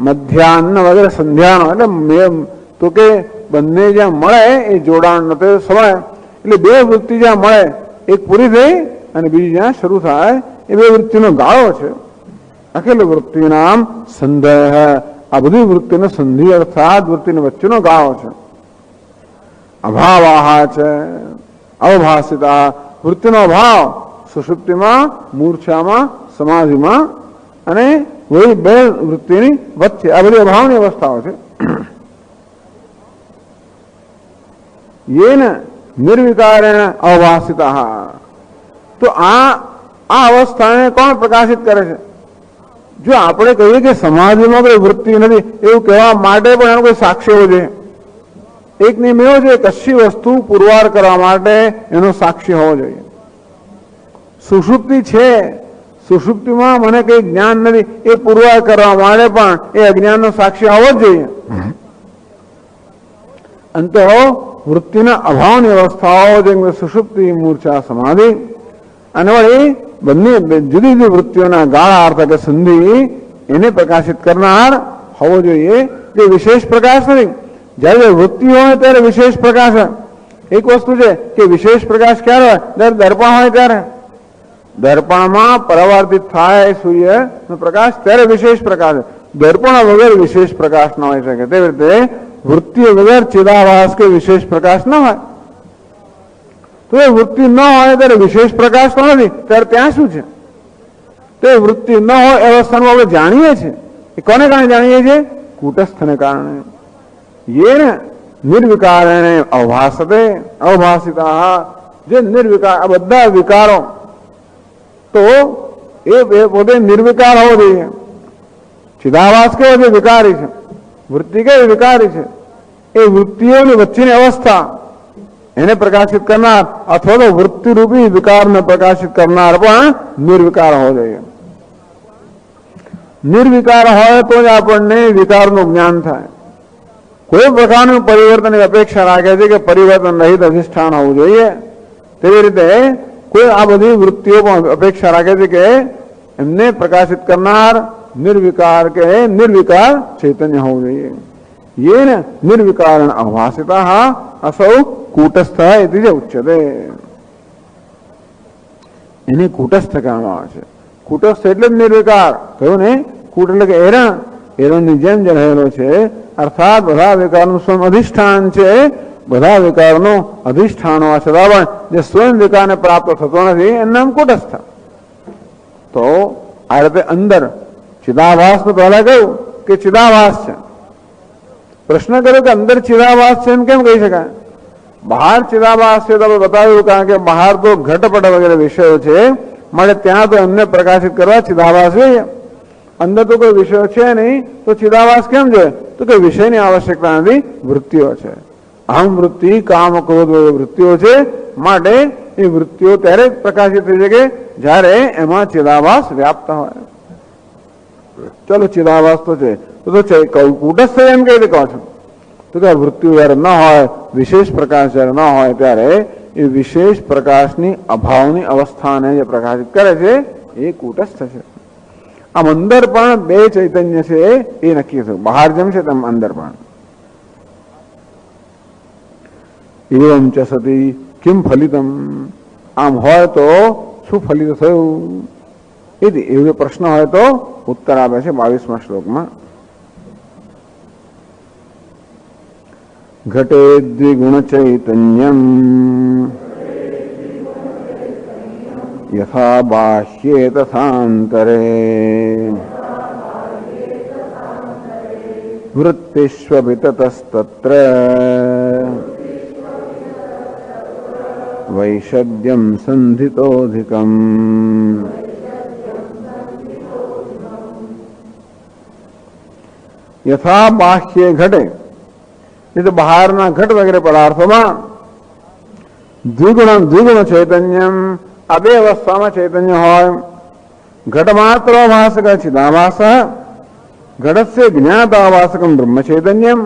મધ્યાહન વગેરે સંધ્યાનો એટલે તો કે બંને જ્યાં મળે એ જોડાણ તે સમય, એટલે બે વૃત્તિ જ્યાં મળે એક પૂરી થઈ અને બીજી જ્યાં શરૂ થાય એ બે વૃત્તિનો ગાળો છે. અખિલ વૃત્તિનામ સંધ્ય. આ બધી વૃત્તિનો સંધિ અર્થાત વૃત્તિની વચ્ચેનો ગાળો છે. અભાવાહ છે અવભાસિતા. વૃત્તિનો અભાવ સુષુપ્તિમાં, મૂર્છામાં, સમાધિમાં અને વળી બે વૃત્તિની વચ્ચે આ બધી અભાવની અવસ્થાઓ છે. યેન નિર્વિકારેણ અવભાસિતા. તો આ અવસ્થાને કોણ પ્રકાશિત કરે છે? જો આપણે કહીએ કે સમાધિમાં કોઈ વૃત્તિ નથી એવું કહેવા માટે પણ એનો કોઈ સાક્ષી હોવો જોઈએ. એક નિયમ એવો છે કશી વસ્તુ પુરવાર કરવા માટે એનો સાક્ષી હોવો જોઈએ. સુષુપ્તિ છે, સુષુપ્તિમાં મને કઈ જ્ઞાન નથી એ પુરવાર કરવા માટે પણ એ અજ્ઞાનનો સાક્ષી હોવો જ જોઈએ. અંતે વૃત્તિના અભાવની અવસ્થાઓ જેમ કે સુષુપ્તિ, મૂર્છા, સમાધિ અને વળી બંને જુદી જુદી વૃત્તિઓના ગાળા અર્થ કે સંધિ એને પ્રકાશિત કરનાર હોવો જોઈએ, જે વિશેષ પ્રકાશ નથી. જયારે વૃત્તિ હોય ત્યારે વિશેષ પ્રકાશ હોય. એક વસ્તુ છે કે વિશેષ પ્રકાશ ક્યારે હોય? જ્યારે દર્પણ હોય ત્યારે. દર્પણમાં પરાવર્તિત થાય સૂર્યનો પ્રકાશ ત્યારે વિશેષ પ્રકાશ. દર્પણ વગર વિશેષ પ્રકાશ ન હોઈ શકે. તેવી રીતે વૃત્તિ વગર ચિદાભાસ કે વિશેષ પ્રકાશ ન હોય. તો એ વૃત્તિ ન હોય ત્યારે વિશેષ પ્રકાશ તો નથી, ત્યારે ત્યાં શું છે? તો એ વૃત્તિ ન હોય એ અવસ્થાનું આપણે જાણીએ છીએ. એ કોને કારણે જાણીએ છીએ? કૂટસ્થને કારણે. યેન નિર્વિકારેણ અવભાસતે અવભાસિતા. જે નિર્વિકાર, આ બધા વિકારો તો એ પોતે નિર્વિકાર હોવો જોઈએ. ચિદાભાસ કેવો છે? વિકારી છે. વૃત્તિ કેવી? વિકારી છે. એ વૃત્તિઓની વચ્ચેની અવસ્થા એને પ્રકાશિત કરનાર અથવા તો વૃત્તિરૂપી વિકારને પ્રકાશિત કરનાર પણ નિર્વિકાર હોવો જોઈએ. નિર્વિકાર હોય તો જ આપણને વિકારનું જ્ઞાન થાય. કોઈ પ્રકારનું પરિવર્તનની અપેક્ષા રાખે છે કે પરિવર્તન રહિત અધિષ્ઠાન હોવું જોઈએ, તેવી રીતે કોઈ આ બધી વૃત્તિઓ પણ અપેક્ષા રાખે છે કે એમને પ્રકાશિત કરનાર નિર્વિકાર કે નિર્વિકાર ચૈતન્ય હોવું જોઈએ. येन निर्विकारण अभासितः असौ कूटस्थ इति च उच्यते. એને કૂટસ્થ કહેવામાં આવે છે. કૂટસ્થ એટલે નિર્વિકાર કહ્યું ને. કૂટ એટલે કે એરણની જેમ જ રહેલો છે, અર્થાત બધા વિકારનું સ્વયં અધિષ્ઠાન છે. બધા વિકારનું અધિષ્ઠાન હોવા છતાં પણ જે સ્વયં વિકારને પ્રાપ્ત થતો નથી એનું નામ કૂટસ્થ. તો આ રીતે અંદર ચિદાભાસ તો પહેલા કહ્યું કે ચિદાભાસ છે. પ્રશ્ન કર્યો કે અંદર ચિદાભાસ છે એમ કેમ કહી શકાય? બહાર ચિદાભાસ છે તો બતાવ્યું, કારણ કે બહાર તો ઘટપટ વગેરે વિષયો છે, માટે ત્યાં તો એમને પ્રકાશિત કરવા ચિદાભાસ જોઈએ. અંદર તો કોઈ વિષયો છે નહીં તો ચિદાભાસ કેમ જોઈએ? તો કે વિષયની આવશ્યકતા નથી, વૃત્તિઓ છે. અહમ વૃત્તિ, કામ, ક્રોધ વગેરે વૃત્તિઓ છે, માટે એ વૃત્તિઓ ત્યારે પ્રકાશિત થઈ શકે જ્યારે એમાં ચિદાભાસ વ્યાપ્ત હોય. ચલો ચિદાભાસ તો છે તો કૂટસ્થ એમ કઈ રીતે કહો છો? તો કે વૃત્તિઓ જયારે ન હોય, વિશેષ પ્રકાશ જયારે ન હોય ત્યારે એ વિશેષ પ્રકાશની અભાવની અવસ્થાને જે પ્રકાશિત કરે છે એ કૂટસ્થ છે. આમ અંદર પણ બે ચૈતન્ય છે એ નક્કી થયું. બહાર જેમ છે તેમ અંદર પણ. એવમ ચ સતી કિમ ફલિતમ, આમ હોય તો શું ફલિત થયું? એવો પ્રશ્ન હોય તો ઉત્તર આપે છે 22મા શ્લોકમાં. ઘટે દ્વિગુણ ચૈતન્યમ યથા બાહ્યે તથાંતરે વૃત્તિષ્વપિ તતસ્તત્ર વૈષદ્યમ સંધિતોધિકમ. યથા બાહ્યે ઘટે, એ તો બહારના ઘટ વગેરે પદાર્થોમાં દ્વિગુણ ચૈતન્યમ, આ બે અવસ્થામાં ચૈતન્ય હોય. ઘટ માત્ર ભાષક ચિદાભાસ, ઘટસ્ય જ્ઞાતાભાષકમ બ્રહ્મ ચૈતન્યમ,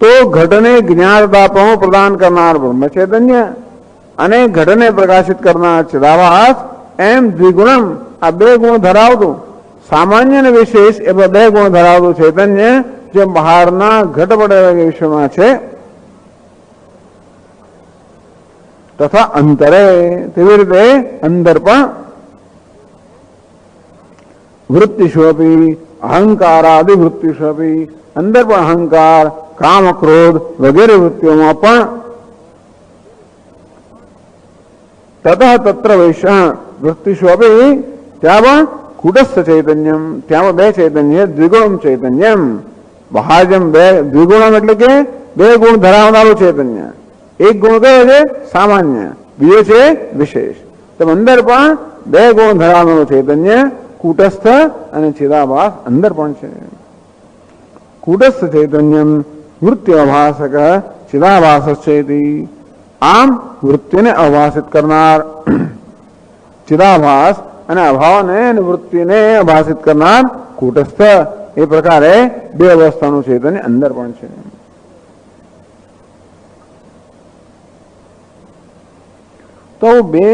તો ઘટને જ્ઞાતતાપણું પ્રદાન કરનાર બ્રહ્મ ચૈતન્ય અને ઘટને પ્રકાશિત કરનાર ચિદાભાસ, એમ દ્વિગુણમ, આ બે ગુણ ધરાવતું સામાન્ય અને વિશેષ એ બે ગુણ ધરાવતું ચૈતન્ય જે બહારના ઘટપટ વિશ્વમાં છે. તથા અંતરે, તેવી રીતે અંદર પણ વૃત્તિષ્વપી અહંકારાદિ વૃત્તિષ્વપી, અંદર પણ અહંકાર, કામ, ક્રોધ વગેરે વૃત્તિઓમાં પણ તતઃ તત્ર વૃત્તિષ્વપી, ત્યાં પણ કૂટસ્થ ચૈતન્યમ, ત્યાં બે ચૈતન્ય, દ્વિગુણમ ચૈતન્યમ. બહાર જેમ બે દ્વિગુણમ એટલે કે બે ગુણ ધરાવનારું ચૈતન્ય, એક ગુણ કયો છે? સામાન્ય, બીજો છે વિશેષ. તેમ અંદર પણ બે ગુણ ધરાવનારું ચૈતન્ય કૂટસ્થ અને ચિદાભાસ અંદર પણ છે. કૂટસ્થ ચૈતન્યમ વૃત્તિ અભાસક ચિદાભાસ છે. આમ વૃત્તિને અભાસિત કરનાર ચિદાભાસ અને અભાવને અને વૃત્તિને અભાસિત કરનાર કૂટસ્થ, એ પ્રકારે બે અવસ્થાનું ચૈતન્ય અંદર પણ છે. તો બે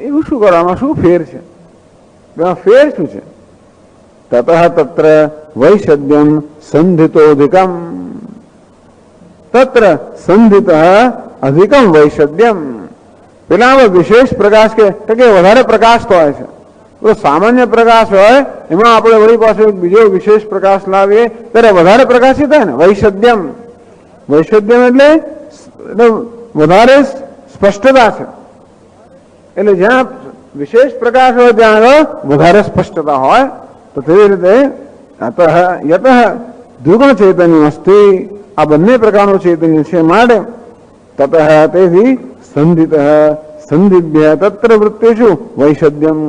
એવું શું કરવામાં શું ફેર છે? ફેર શું છે? તતઃ તત્ર વૈષદ્યમ સંધિતોધિકમ, તત્ર સંધિત અધિકમ વૈષદ્યમ. પેલામાં વિશેષ પ્રકાશ કે વધારે પ્રકાશ તો હોય છે. તો સામાન્ય પ્રકાશ હોય એમાં આપણે વળી પાસે બીજો વિશેષ પ્રકાશ લાવીએ ત્યારે વધારે પ્રકાશિત થાય ને. વૈષદ્યમ, વૈષદ્યમ એટલે વધારે સ્પષ્ટતા છે. એટલે જ્યાં વિશેષ પ્રકાશ હોય ત્યાં વધારે સ્પષ્ટતા હોય. તો તેવી રીતે યત દ્વિગુણ ચૈતન્ય અસ્તિ, આ બંને પ્રકારનું ચૈતન્ય છે, માટે તત તેથી સંધિત સંધિભ્ય તત્ર વૃત્તિષુ વૈષદ્યમ.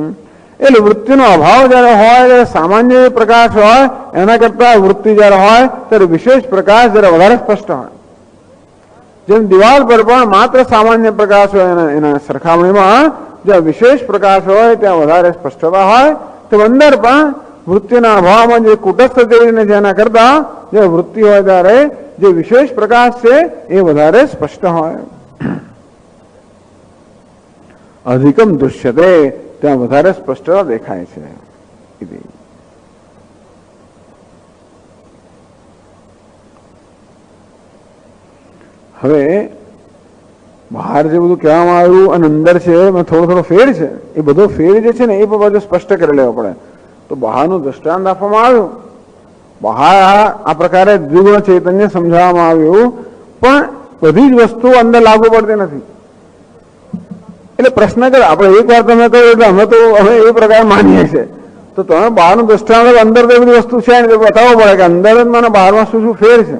એટલે વૃત્તિનો અભાવ જયારે હોય ત્યારે સામાન્ય પ્રકાશ હોય એના કરતા વૃત્તિ જયારે હોય ત્યારે વિશેષ પ્રકાશ જયારે વધારે સ્પષ્ટ હોય. જેમ દિવાલ પર પણ માત્ર સામાન્ય પ્રકાશ હોય એના સરખામણીમાં જ્યાં વિશેષ પ્રકાશ હોય ત્યાં વધારે સ્પષ્ટતા હોય, તો અંદર પણ વૃત્તિના અભાવમાં જે કુટસ્થ તેવીને જેના કરતા જે વૃત્તિ હોય ત્યારે જે વિશેષ પ્રકાશ છે એ વધારે સ્પષ્ટ હોય. અધિકમ દૃશ્યતે, ત્યાં વધારે સ્પષ્ટતા દેખાય છે. હવે બહાર જે બધું કહેવામાં આવ્યું અને અંદર છે એમાં થોડો ફેર છે. એ બધો ફેર જે છે ને એ પણ સ્પષ્ટ કરી લેવો પડે. તો બહારનું દ્રષ્ટાંત આપવામાં આવ્યું, બહાર આ પ્રકારે દ્વિગુણ ચૈતન્ય સમજાવવામાં આવ્યું, પણ બધી જ વસ્તુ અંદર લાગુ પડતી નથી. એટલે પ્રશ્ન કરે, આપણે એક વાર તમે કહ્યું એટલે અમે એ પ્રકાર માનીએ છીએ, તો તમે બહારનું દ્રષ્ટાંત અંદર તો એ બધી વસ્તુ છે ને બતાવવું પડે કે અંદર જ મને બહારમાં શું શું ફેર છે.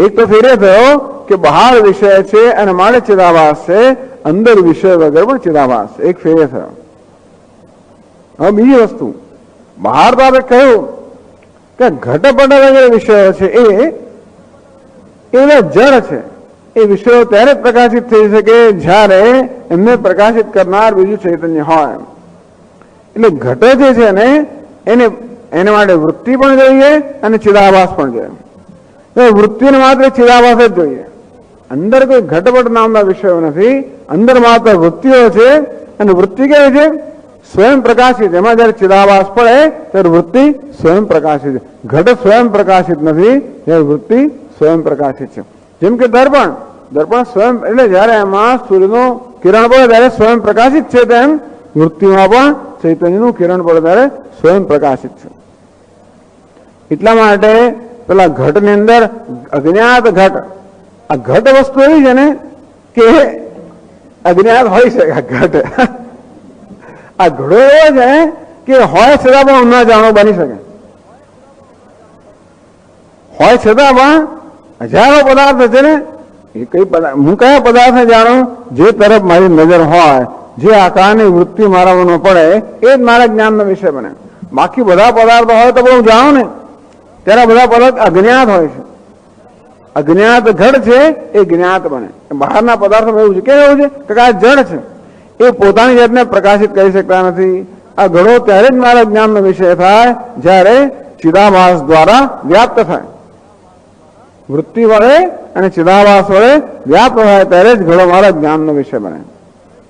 એક તો ફેર થયો કે બહાર વિષય છે અને મારે ચિદાભાસ છે, અંદર વિષય વગર પણ ચિદાભાસ છે. એક ફેર થયો. હવે બીજી વસ્તુ, બહાર તો આપણે કહ્યું કે ઘટપટ વગેરે વિષયો છે એ જળ છે. એ વિષયો ત્યારે જ પ્રકાશિત થઈ શકે જ્યારે એમને પ્રકાશિત કરનાર બીજું ચૈતન્ય હોય. એટલે ઘટ જે છે ને એને માટે વૃત્તિ પણ જોઈએ અને ચિદાભાસ પણ જોઈએ. વૃત્તિને માત્ર ચિદાભાસ જ જોઈએ. અંદર કોઈ ઘટપટ નામના વિષયો નથી, અંદર માત્ર વૃત્તિઓ છે. અને વૃત્તિ કેવી છે? સ્વયં પ્રકાશિત. એમાં જયારે ચિદાભાસ પડે ત્યારે વૃત્તિ સ્વયં પ્રકાશિત છે. ઘટ સ્વયં પ્રકાશિત નથી, જ્યારે વૃત્તિ સ્વયં પ્રકાશિત છે. જેમ કે દર્પણ સ્વયં, એટલે જયારે એમાં સૂર્યનું કિરણ પડે ત્યારે સ્વયં પ્રકાશિત છે, તેમ વૃત્તિમાં પણ ચૈતન્યનું કિરણ પડે ત્યારે સ્વયં પ્રકાશિત છે. એટલા માટે પેલા ઘટની અંદર અજ્ઞાત ઘટ, આ ઘટ વસ્તુ એવી છે ને કે અજ્ઞાત હોય છે. આ ઘટ આ ઘડો એવો છે કે હોય છતાં પણ ઊંડા જાણો બની શકે. હોય છતાં પણ હજારો પદાર્થ છે ને, એ કઈ હું કયા પદાર્થને જાણું? જે તરફ મારી નજર હોય, જે આકારની વૃત્તિ મારા મનમાં પડે એ જ મારા જ્ઞાનનો વિષય બને. બાકી બધા પદાર્થો હોય તો હું જાણું ને, ત્યારે બધા પદાર્થ અજ્ઞાત હોય છે. અજ્ઞાત ઘડ છે એ જ્ઞાત બને. બહારના પદાર્થો એવું છે કે એવું છે કે આ જડ છે, એ પોતાની જાતને પ્રકાશિત કરી શકતા નથી. આ ઘડો ત્યારે જ મારા જ્ઞાનનો વિષય થાય જ્યારે ચિદાભાસ દ્વારા વ્યાપ્ત થાય. વૃત્તિ વડે અને ચિદાભાસ વડે વ્યાપ્ત થાય ત્યારે જ ઘડો મારા જ્ઞાનનો વિષય બને.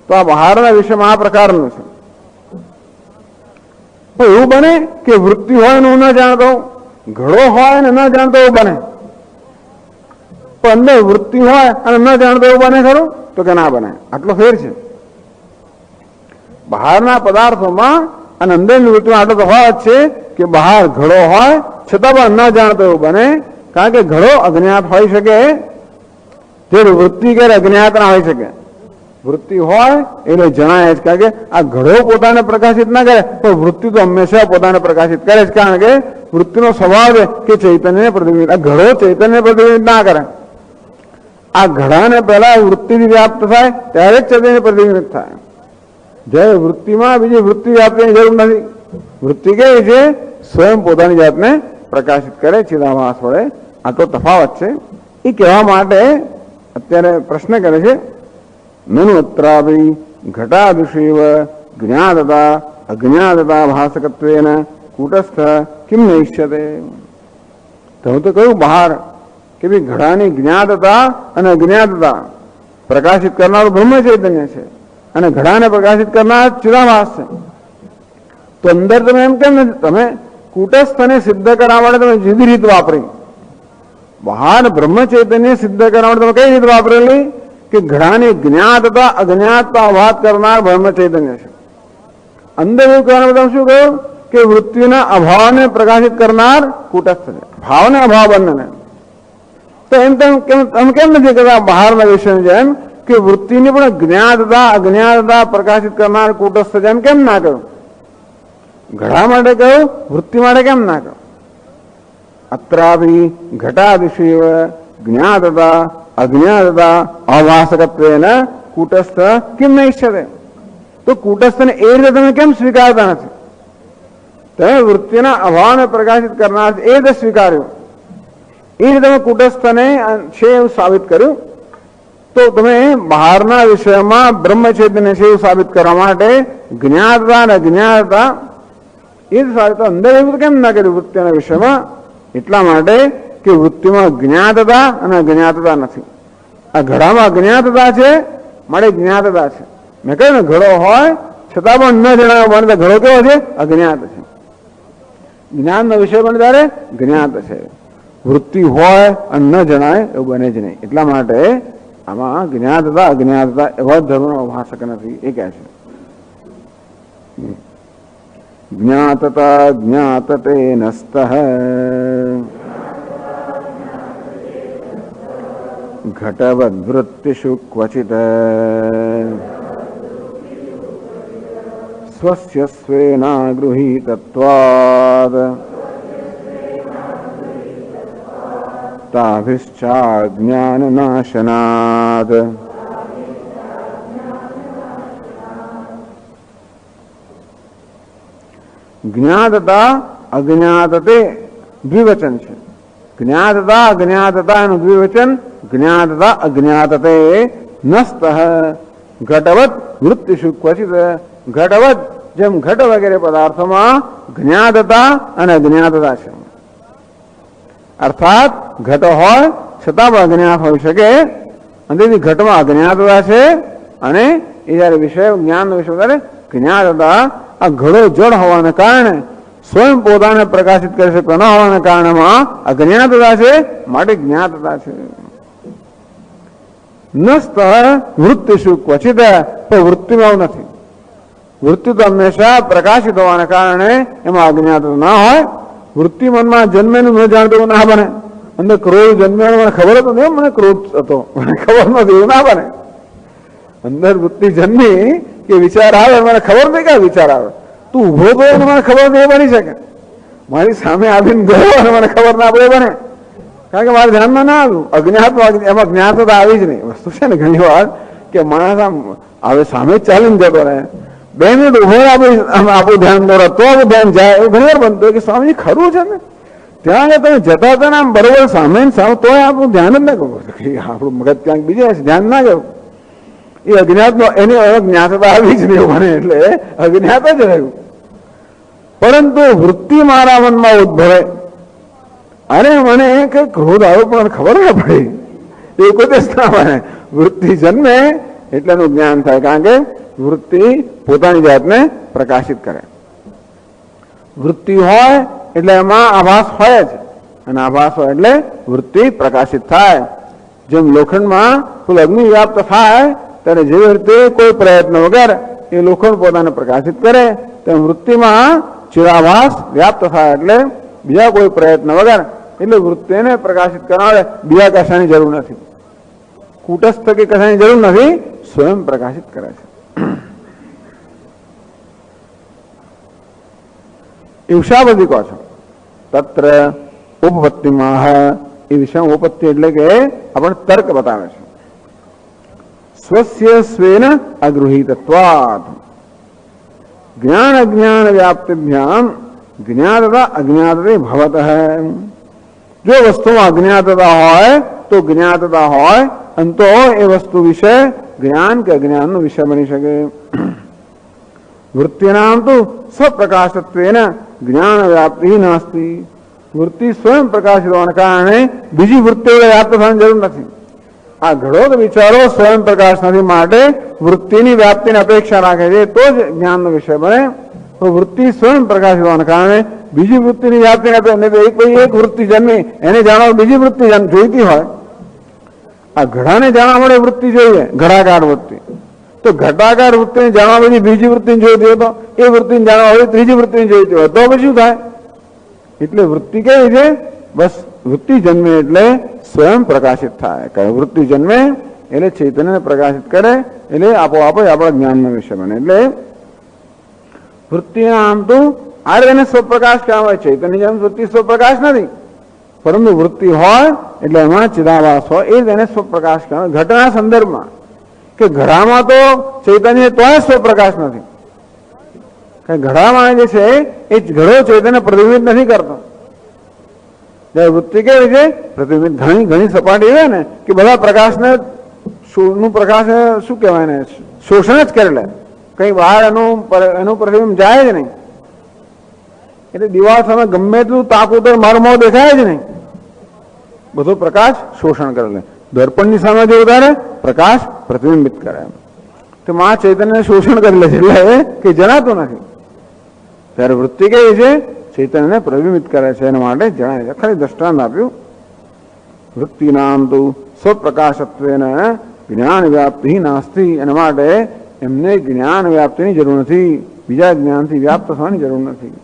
તો આ બહારના વિષયમાં આ પ્રકારનું છે. તો એવું બને કે વૃત્તિ હોય ને હું ન જાણતો, ઘડો હોય ને ન જાણતો એવું બને. તો અંદર વૃત્તિ હોય અને ન જાણતો એવું બને ખરું? તો કે ના બને. આટલો ફેર છે બહારના પદાર્થોમાં અને અંદરની વૃત્તિમાં. આટલો તફાવત છે કે બહાર ઘડો હોય છતાં પણ ન જાણતો એવું બને. કારણ કે ઘડો અજ્ઞાત હોઈ શકે, જે વૃત્તિ ક્યારે અજ્ઞાત ના હોઈ શકે. વૃત્તિ હોય એટલે જણાય જ, કારણ કે આ ઘડો પોતાને પ્રકાશિત ના કરે, પણ વૃત્તિ તો હંમેશા પોતાને પ્રકાશિત કરે જ. કારણ કે વૃત્તિનો સ્વભાવ છે કે ચૈતન્યને પ્રતિબિંબિત. આ ઘડો ચૈતન્ય પ્રતિબિંબિત ના કરે. આ ઘડાને પહેલા વૃત્તિથી વ્યાપ્ત થાય ત્યારે જ ચૈતન્ય પ્રતિબિંબિત થાય. જ્યારે વૃત્તિમાં બીજી વૃત્તિ વ્યાપ્તિની જરૂર નથી. વૃત્તિ કેવી છે? સ્વયં પોતાની જાતને પ્રકાશિત કરે ચિદાભાસ વડે. આટલો તફાવત છે. એ કહેવા માટે અત્યારે પ્રશ્ન કરે છે, નનુ અત્રાપી ઘટાદૃશીવ જ્ઞાતતા અજ્ઞાતતા ભાસકત્વેન કૂટસ્થ કિમ નૈષ્યતે. તો કહ્યું બહાર કે ભાઈ ઘડાની જ્ઞાતતા અને અજ્ઞાતતા પ્રકાશિત કરનારું બ્રહ્મ ચૈતન્ય છે અને ઘડાને પ્રકાશિત કરનાર ચિદાભાસ છે. તો અંદર તમે એમ કેમ નથી? તમે કૂટસ્થને સિદ્ધ કરવા માટે તમે જુદી રીત વાપરી. બહાર બ્રહ્મ ચૈતન્ય સિદ્ધ કરવા માટે તમે કઈ રીત વાપરેલી? કે ઘડાની જ્ઞાતતા અજ્ઞાતતા વાત કરનાર બ્રહ્મ ચૈતન્ય છે. અંદર એવું કહેવાનું તમે શું કહ્યું? કે વૃત્તિના અભાવને પ્રકાશિત કરનાર કૂટસ્થ છે. ભાવને અભાવ બંનેને. તો એમ તમે કેમ નથી કહેતા બહારના વિષયની જેમ કે વૃત્તિની પણ જ્ઞાતતા અજ્ઞાતતા પ્રકાશિત કરનાર કૂટસ્થ છે? એમ કેમ ના કહ્યું? ઘડા માટે કહ્યું, વૃત્તિ માટે કેમ ના કહ્યું? અત્રાપી ઘટાદિશીવ જ્ઞાતતા અજ્ઞાતતા અભાસકત્વેન કૂટસ્થ કેમ નૈષ્યતે. તો કૂટસ્થને એ રીતે તમે કેમ સ્વીકારતા નથી? તમે વૃત્તિના અભાવને પ્રકાશિત કરનાર એ રીતે સ્વીકાર્યું. એ રીતે તમે કૂટસ્થને છે એવું સાબિત કર્યું. તો તમે બહારના વિષયમાં બ્રહ્મ ચૈતન્ય છે એવું સાબિત કરવા માટે જ્ઞાતતા અને અજ્ઞાતતા એ જ સાબિત અંદર એવું કેમ ના કર્યું વૃત્તિના વિષયમાં? એટલા માટે કે વૃત્તિમાં જ્ઞાતતા અને અજ્ઞાતતા નથી. આ ઘડામાં અજ્ઞાતતા છે માટે જ્ઞાતતા છે. મેં કહ્યું ને ઘડો હોય છતાં પણ ન જણાવ્યો બને ઘડો કેવો છે? અજ્ઞાત છે. જ્ઞાનનો વિષય બને ત્યારે જ્ઞાત છે. વૃત્તિ હોય અને ન જણાય એવું બને જ નહીં. એટલા માટે આમાં જ્ઞાતતા અજ્ઞાતતા એવા ધર્મનો ભાષક નથી એ કહે છે. જ્ઞાતતા જ્ઞાતતે નસ્તઃ ઘટવદ વૃત્તિષુ ક્વચિત સ્વસ્ય સ્વેના ગૃહીતત્વાદ તાભિશ્ચા જ્ઞાનનાશનાદ. જ્ઞાતતા અજ્ઞાતતે દ્વિવચન છે. જ્ઞાતતા અજ્ઞાતતા એનું દ્વિવચન જ્ઞાતતા અજ્ઞાતતે નસ્તઃ ઘટવત વૃત્તિષુ ક્વચિત. ઘટવત જેમ ઘટ વગેરે પદાર્થોમાં જ્ઞાતતા અને અજ્ઞાતતા છે. અર્થાત ઘટ હોય છતાં પણ અજ્ઞાત હોઈ શકે અને તેથી ઘટમાં અજ્ઞાતતા છે અને એ જયારે વિષય જ્ઞાનનો વિષય ત્યારે જ્ઞાતતા. આ ઘડો જડ હોવાને કારણે સ્વયં પોતાને પ્રકાશિત કરી શકતો ન હોવાને કારણમાં અજ્ઞાતતા છે માટે જ્ઞાતતા છે. નસ્ત વૃત્તિષુ ક્વચિત પણ વૃત્તિમાં નથી. વૃત્તિ તો હંમેશા પ્રકાશિત હોવાને કારણે એમાં અજ્ઞાતતા ના હોય. વૃત્તિ મનમાં જન્મેનું ન જાણતું ના બને. અંદર ક્રોધ જન્મ્યો મને ખબર હતો ને મને ક્રોધ હતો મને ખબર નથી એવું ના બને. અંદર વૃત્તિ જન્મી કે વિચાર આવે મને ખબર નહીં કે વિચાર આવે. તું ઉભો ગયો મને ખબર નહીં બની શકે. મારી સામે આવીને ગયો અને મને ખબર ના પડે બને કારણ કે મારા ધ્યાનમાં ના આવ્યું. અજ્ઞાતમાં એમાં જ્ઞાતતા આવી જ નહીં. વસ્તુ છે ને ઘણી વાર કે માણસ આમ હવે સામે જ ચાલીને જતો રહે 2 મિનિટ ઉભો આપણું ધ્યાન દોરા તો આપણું ધ્યાન જાય એવું ઘણી વાર બનતું કે સ્વામી ખરું છે ને ત્યાં તમે જતા હતા ને આમ બરોબર સામે સામે તો આપણું ધ્યાન જ ના કરવું આપણું મગજ ક્યાંક બીજે ધ્યાન ના ગયું. એ અજ્ઞાતનો એની જ્ઞાતતા આવી જ નહીં મને એટલે અજ્ઞાત જ રહ્યું. પરંતુ વૃત્તિ મારા મનમાં ઉદ્ભવે અરે મને કઈ ક્રોધ આવ્યો પણ ખબર ના પડી એ કોઈ દેશ ના બને. વૃત્તિ જન્મે એટલે એનું જ્ઞાન થાય કારણ કે વૃત્તિ પોતાની જાતને પ્રકાશિત કરે. વૃત્તિ હોય એટલે એમાં આભાસ હોય જ અને આભાસ હોય એટલે વૃત્તિ પ્રકાશિત થાય. જેમ લોખંડમાં ફૂલ અગ્નિ વ્યાપ્ત થાય ત્યારે જેવી રીતે કોઈ પ્રયત્ન વગર એ લોખંડ પોતાને પ્રકાશિત કરે તેમ વૃત્તિમાં ચિરાભાસ વ્યાપ્ત થાય એટલે બીજા કોઈ પ્રયત્ન વગર એટલે વૃત્તિને પ્રકાશિત કરવા બીજા કશાની જરૂર નથી. કુટસ્થ કે કશાની જરૂર નથી. સ્વયં પ્રકાશિત કરે છે. એવું શા બધી કહો છો? તત્ર ઉપપત્તિમાં એ વિષય ઉપપત્તિ એટલે કે આપણને તર્ક બતાવે છે. સ્વસ્ય સ્વેન અગૃહીતત્વાત જ્ઞાન અજ્ઞાન વ્યાપ્તિભ્યામ જ્ઞાતતા અજ્ઞાતતે ભવતઃ. જો વસ્તુમાં અજ્ઞાતતા હોય તો જ્ઞાતતા હોય અને તો એ વસ્તુ વિશે જ્ઞાન કે અજ્ઞાનનો વિષય બની શકે. વૃત્તિનામ તો સ્વપ્રકાશત્વેન જ્ઞાન વ્યાપ્તિ નાસ્તિ. વૃત્તિ સ્વયં પ્રકાશિત હોવાને કારણે બીજી વૃત્તિઓ વ્યાપ્ત થવાની જરૂર નથી. આ ઘડો વિચારો સ્વયં પ્રકાશ નથી માટે વૃત્તિની વ્યાપ્તિની અપેક્ષા રાખે છે તો જ જ્ઞાનનો વિષય બને. તો વૃત્તિ સ્વયં પ્રકાશિત હોવાને કારણે બીજી વૃત્તિની વ્યાપ્તિની અપેક્ષા એક વૃત્તિ જન્મી એને જાણવા બીજી વૃત્તિ જોઈતી હોય. આ ઘડાને જાણવા મળે વૃત્તિ જોઈએ ઘડાકાર વૃત્તિ તો ઘટાકાર વૃત્તિને જાણવા પછી બીજી વૃત્તિને જોઈતી હોય તો એ વૃત્તિને જાણવા હોય ત્રીજી વૃત્તિને જોઈતી હોય તો પછી શું થાય? એટલે વૃત્તિ કેવી છે? બસ વૃત્તિ જન્મે એટલે સ્વયં પ્રકાશિત થાય. વૃત્તિ જન્મે એટલે ચૈતન્યને પ્રકાશિત કરે એટલે આપોઆપ આપણા જ્ઞાનનો વિષય બને. એટલે વૃત્તિના આમ તો આ એને સ્વપ્રકાશ કહેવામાં આવે. ચૈતન્ય જેમ વૃત્તિ સ્વપ્રકાશ નથી પરંતુ વૃત્તિ હોય એટલે એમાં ચિદાભાસ હોય એ જ એને સ્વપ્રકાશ કહેવાય. ઘટના સંદર્ભમાં કે ઘડામાં તો ચૈતન્ય તોય સ્વપ્રકાશ નથી. ઘડામાં જે છે એ ઘડો ચૈતન્ય પ્રતિબિંબિત નથી કરતો. વૃત્તિ કેવી છે? પ્રતિબિંબિત ઘણી સપાટી હોય ને કે બધા પ્રકાશને નું પ્રકાશ શું કહેવાય ને, શોષણ જ કરે, કઈ બહાર એનું પ્રતિબિંબ જાય જ નહીં. એટલે દિવાલ સામે ગમે એટલું તાકું તો મારું મોં દેખાય જ નહીં, બધો પ્રકાશ શોષણ કરે. દર્પણની સામે જે ઉતારે પ્રકાશ પ્રતિબિંબિત કરે, તો માં ચૈતન્ય શોષણ કરી લે છે, એટલે એ કઈ જણાતું નથી. ત્યારે વૃત્તિ કઈ છે, ચૈતન્યને પ્રતિબિંબિત કરે છે, એના માટે જણાય છે. ખાલી દ્રષ્ટાંત આપ્યું. વૃત્તિ નામ તો સ્વપ્રકાશત્વેન જ્ઞાન વ્યાપ્તિ નાસ્તી. એના માટે એમને જ્ઞાન વ્યાપ્તિની જરૂર નથી, બીજા જ્ઞાનથી વ્યાપ્ત થવાની જરૂર નથી.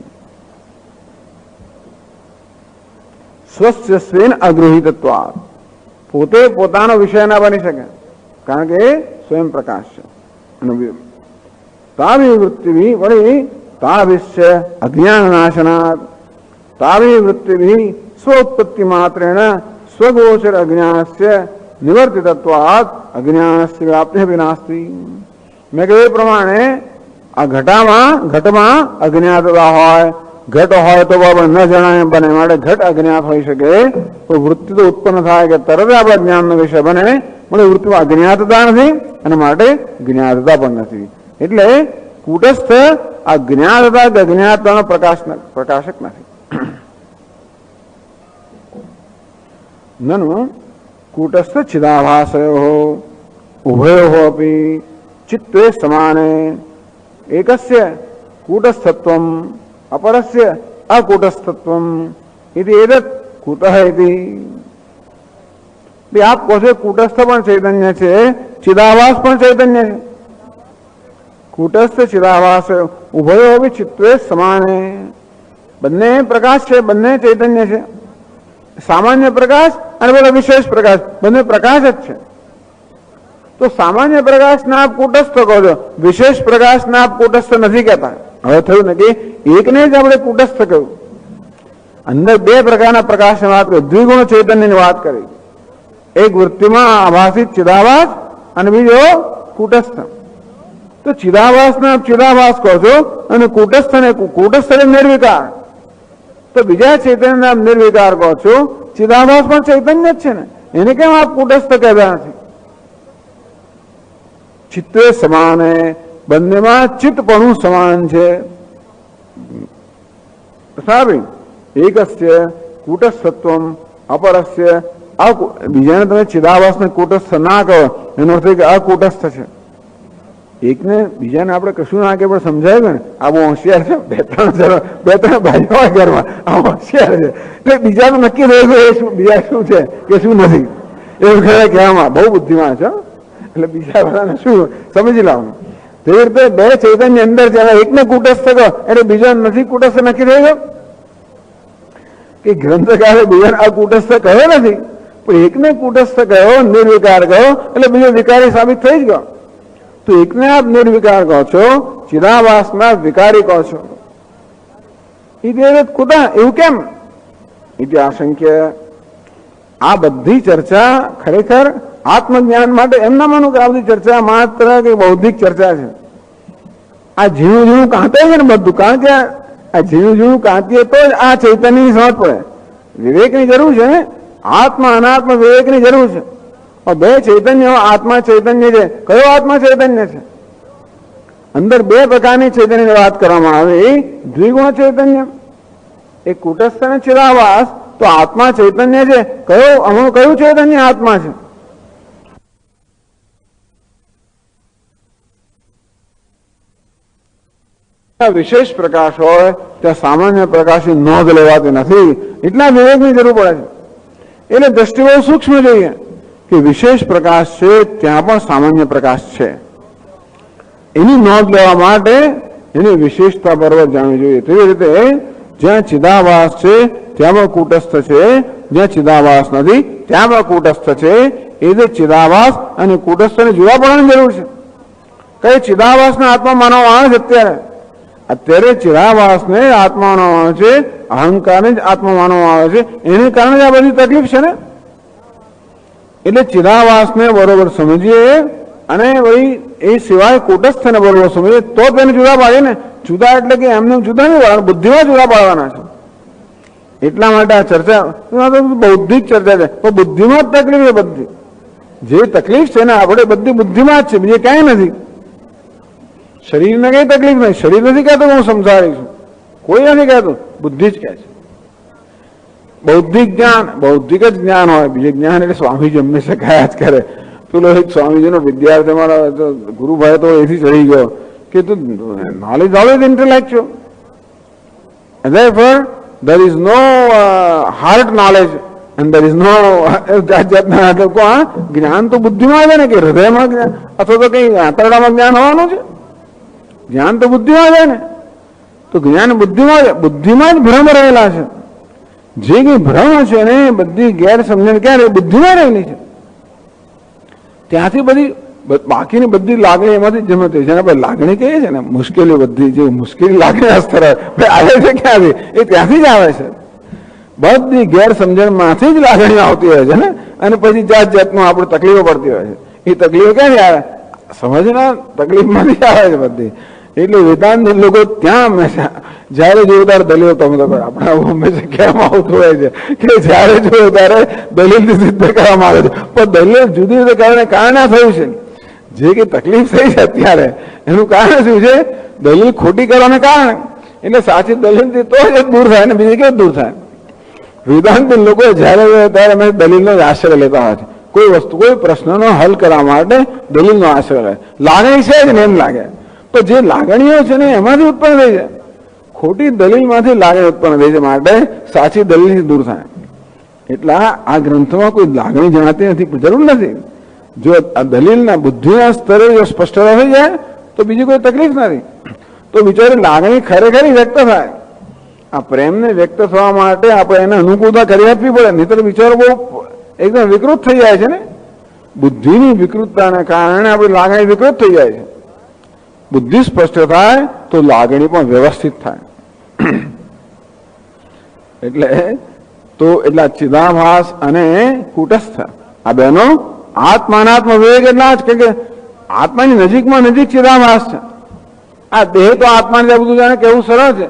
સ્વસ્ય સ્વેન અગૃહિતત્વાત્, પોતે પોતાનો વિષય ના બની શકે, કારણ કે એ સ્વયં પ્રકાશ છે. તાવી વૃત્તિ વળી તાવિશ્ય અજ્ઞાન નાશનાત, તાવી વૃત્તિ સ્વોત્પત્તિ માત્રેણ સ્વગોચર અજ્ઞાનસ્ય નિવર્તિતત્વાત અજ્ઞાનસ્ય વ્યાપ્તિ વિનાસ્તી. મેં કહ્યું એ પ્રમાણે આ ઘટમાં અજ્ઞાતતા હોય, ઘટ હોય તો બાબત ન જણાય બને, માટે ઘટ અજ્ઞાત હોઈ શકે. તો વૃત્તિ તો ઉત્પન્ન થાય કે તરત આપણા જ્ઞાનનો વિષય બને, મને વૃત્તિમાં અજ્ઞાતતા નથી અને માટે જ્ઞાતતા પણ નથી. એટલે કૂટસ્થ આ જ્ઞાતતા કે અજ્ઞાતતાનો પ્રકાશક નથી. નનુ કૂટસ્થ ચિદાભાસયો ઉભયો અપી ચિત્તે સમાને એકસ્ય કૂટસ્થત્વમ अपरस्य अकूटस्थत्वम इति एतत् कूटः इति. आप કહો છો કૂટસ્થ પણ ચૈતન્ય છે, ચિદાભાસ પણ ચૈતન્ય છે. કૂટસ્થ ચિદાભાસ ઉભયો ભી ચિત્તે સમાને, બંને પ્રકાશ છે, બંને ચૈતન્ય છે. સામાન્ય પ્રકાશ અને પેલો વિશેષ પ્રકાશ, બંને પ્રકાશ જ છે. તો સામાન્ય પ્રકાશના આપ કૂટસ્થ કહો છો, વિશેષ પ્રકાશના આપ કૂટસ્થ નથી કહેતા. હવે થયું ને કે એકને જ આપણે કૂટસ્થ કહ્યું. અંદર બે પ્રકારના પ્રકાશની વાત કરી, દ્વિગુણ ચૈતન્યની વાત કરી. એક વૃત્તિમાં આભાસિત ચિદાભાસ અને બીજો કૂટસ્થ. તો ચિદાભાસને આપ ચિદાભાસ કહો છો અને કૂટસ્થ નિર્વિકાર. તો બીજા ચૈતન્યને આપ નિર્વિકાર કહો છો. ચિદાભાસ પણ ચૈતન્ય જ છે ને, એને કેમ આપ કૂટસ્થ કહેતા નથી? ચિત્તે સમાને, બંનેમાં ચિત્તપણું સમાન છે. સારી એકસ્ય કૂટસ્થત્વમ અપરસ્ય, બીજાને તમે ચિદાભાસને કૂટસ્થ ના કહો એનો અર્થ કે અકૂટસ્થ છે. એકને બીજાને આપણે કશું ના કે પણ સમજાય ને, આ બહુ હોશિયાર છે, બે ત્રણ ભાઈઓ હોય ઘરમાં, આ હોશિયાર છે, એટલે બીજાનું નક્કી રહે એ શું બીજા શું છે કે શું નથી એવું કહેવામાં બહુ બુદ્ધિમાન છે. એટલે બીજા બધાને શું સમજી લાવવાનું. તેવી રીતે બે ચૈતન્ય અંદર છે, એકને કૂટસ્થ કહો એટલે બીજા નથી કૂટસ્થ નક્કી થઈ ગયો. કે ગ્રંથકારે બીજાને અકૂટસ્થ કહ્યો નથી, પણ એકને કૂટસ્થ કહ્યો, નિર્વિકાર કહ્યો એટલે બીજો વિકારી સાબિત થઈ જ ગયો. તો એકને આપ નિર્વિકાર કહો છો, ચિદાભાસના વિકારી કહો છો. કુતા એવું કેમ? એટલે આશંક્ય આ બધી ચર્ચા ખરેખર આત્મજ્ઞાન માટે એમના માનું કે આ બધી ચર્ચા માત્ર કે બૌદ્ધિક ચર્ચા છે. આ ઝીણું ઝીણું કાંતે છે ને બધું, કારણ કે આ ઝીણું ઝીણું કાંતીએ તો જ આ ચૈતન્યની સમજ પડે. વિવેકની જરૂર છે ને, આત્મા અનાત્મ વિવેકની જરૂર છે. બે ચૈતન્ય, આત્મા ચૈતન્ય છે. કયો આત્મા ચૈતન્ય છે? અંદર બે પ્રકારની ચૈતન્યની વાત કરવામાં આવે. દ્વિગુણ ચૈતન્ય, એક કૂટસ્થ અને ચિદાભાસ. તો આત્મા ચૈતન્ય છે. કયું ચૈતન્ય આત્મા છે? વિશેષ પ્રકાશ હોય ત્યાં સામાન્ય પ્રકાશની નોંધ લેવાતી નથી, એટલા વિવેકની જરૂર પડે છે. એટલે દ્રષ્ટિ બહુ સૂક્ષ્મ જોઈએ કે વિશેષ પ્રકાશ છે ત્યાં પણ સામાન્ય પ્રકાશ છે. એની નોંધ લેવા માટે એની વિશેષતા બરોબર જાણવી જોઈએ. તેવી રીતે જ્યાં ચિદાભાસ છે ત્યાં પણ કૂટસ્થ છે, જ્યાં ચિદાભાસ નથી ત્યાં પણ કૂટસ્થ છે. એ જે ચિદાભાસ અને કૂટસ્થને જુદા પડવાની જરૂર છે. કઈ ચિદાભાસને આત્મા માનવામાં આવે છે? અત્યારે ચિદાભાસને આત્મા માનવામાં આવે છે, અહંકારને જ આત્મા માનવામાં આવે છે. એને કારણે જ આ બધી તકલીફ છે ને. એટલે ચિદાભાસને બરોબર સમજીએ અને વળી એ સિવાય કૂટસ્થને બરોબર સમજીએ તો તેને જુદા પાડીએ ને. જુદા એટલે કે એમને જુદા નહીં પાડવાના, બુદ્ધિમાં જુદા પાડવાના છે. એટલા માટે આ ચર્ચા બૌદ્ધિક ચર્ચા છે, પણ બુદ્ધિમાં જ તકલીફ છે બધી. જે તકલીફ છે ને આપણે બધી બુદ્ધિમાં જ છે, બીજે ક્યાંય નથી. શરીરને કઈ તકલીફ નહીં. શરીર નથી કહેતું હું સંસારી છું, કોઈ નથી કહેતું, બુદ્ધિ જ કહે છે. બૌદ્ધિક જ્ઞાન, બૌદ્ધિક જ જ્ઞાન હોય, બીજે જ્ઞાન એટલે સ્વામીજી હંમેશા કયા જ કરે. પેલો એક સ્વામીજીનો વિદ્યાર્થી મારા ગુરુભાઈ તો એથી ચડી ગયો કે તું knowledge always intellectual, therefore there is no heart knowledge and there is no જાત જાતના લોકો. જ્ઞાન તો બુદ્ધિમાં છે ને, કે હૃદયમાં જ્ઞાન અથવા તો કઈ આંતરડામાં જ્ઞાન હોવાનું છે? જ્ઞાન તો બુદ્ધિમાં છે ને. તો જ્ઞાન બુદ્ધિમાં જ ભ્રમ રહેલા છે. જે કઈ ભ્રમ છે ને બધી ગેરસમજણ ક્યારે બુદ્ધિમાં રહેલી છે. ત્યાંથી બધી બાકીની બધી લાગણી એમાંથી જન્મ થઈ. જેને આપણે લાગણી કહીએ છીએ ને, મુશ્કેલી બધી જે મુશ્કેલી લાગણી સ્તર આવે છે ક્યાંથી? એ ત્યાંથી જ આવે છે. બધી ગેરસમજણમાંથી જ લાગણી આવતી હોય છે ને, અને પછી જાત જાતનું આપણે તકલીફો પડતી હોય છે. એ તકલીફો ક્યાંથી આવે? સમજના તકલીફમાંથી આવે છે બધી. એટલે વેદાંત લોકો ત્યાં હંમેશા જયારે જોયું ત્યારે દલીલો તમે તો આપણે હંમેશા કહેવામાં આવતું હોય છે કે જયારે જોયું ત્યારે દલીલથી સિદ્ધ કરવામાં આવે છે. પણ દલીલ જુદી રીતે કારણે થયું છે. જે કઈ તકલીફ થઈ છે અત્યારે એનું કારણ શું છે? દલીલ ખોટી કરવાને કારણે. એટલે સાચી દલીલથી તો જ દૂર થાય ને બીજી કેવી દૂર થાય? વેદાંત લોકો જયારે ત્યારે અમે દલીલનો જ આશ્રય લેતા હોય છે. કોઈ વસ્તુ, કોઈ પ્રશ્નનો હલ કરવા માટે દલીલનો આશ્રય લે. લાગણી છે જ ને એમ લાગે, તો જે લાગણીઓ છે ને એમાંથી ઉત્પન્ન થઈ છે. ખોટી દલીલમાંથી લાગણી ઉત્પન્ન થઈ છે, માટે સાચી દલીલથી દૂર થાય. એટલે આ ગ્રંથમાં કોઈ લાગણી જણાતી નથી, જરૂર નથી. જો આ દલીલના બુદ્ધિના સ્તરે જો સ્પષ્ટતા થઈ જાય તો બીજી કોઈ તકલીફ નથી. તો બિચારી લાગણી ખરેખર વ્યક્ત થાય. આ પ્રેમને વ્યક્ત થવા માટે આપણે એને અનુકૂળતા કરી આપવી પડે, નહીતર બિચારો બહુ એકદમ વિકૃત થઈ જાય છે ને. બુદ્ધિની વિકૃતતાને કારણે આપણી લાગણી વિકૃત થઈ જાય છે. બુદ્ધિ સ્પષ્ટ થાય તો લાગણી પણ વ્યવસ્થિત થાય. એટલા ચિદાભાસ અને કુટસ્થ આ બેનો આત્માનાત્મ વિવેક એટલા જ કે આત્માની નજીકમાં નજીક ચિદાભાસ છે. આ દેહ તો આત્માને બધું જાણે કેવું સરળ છે,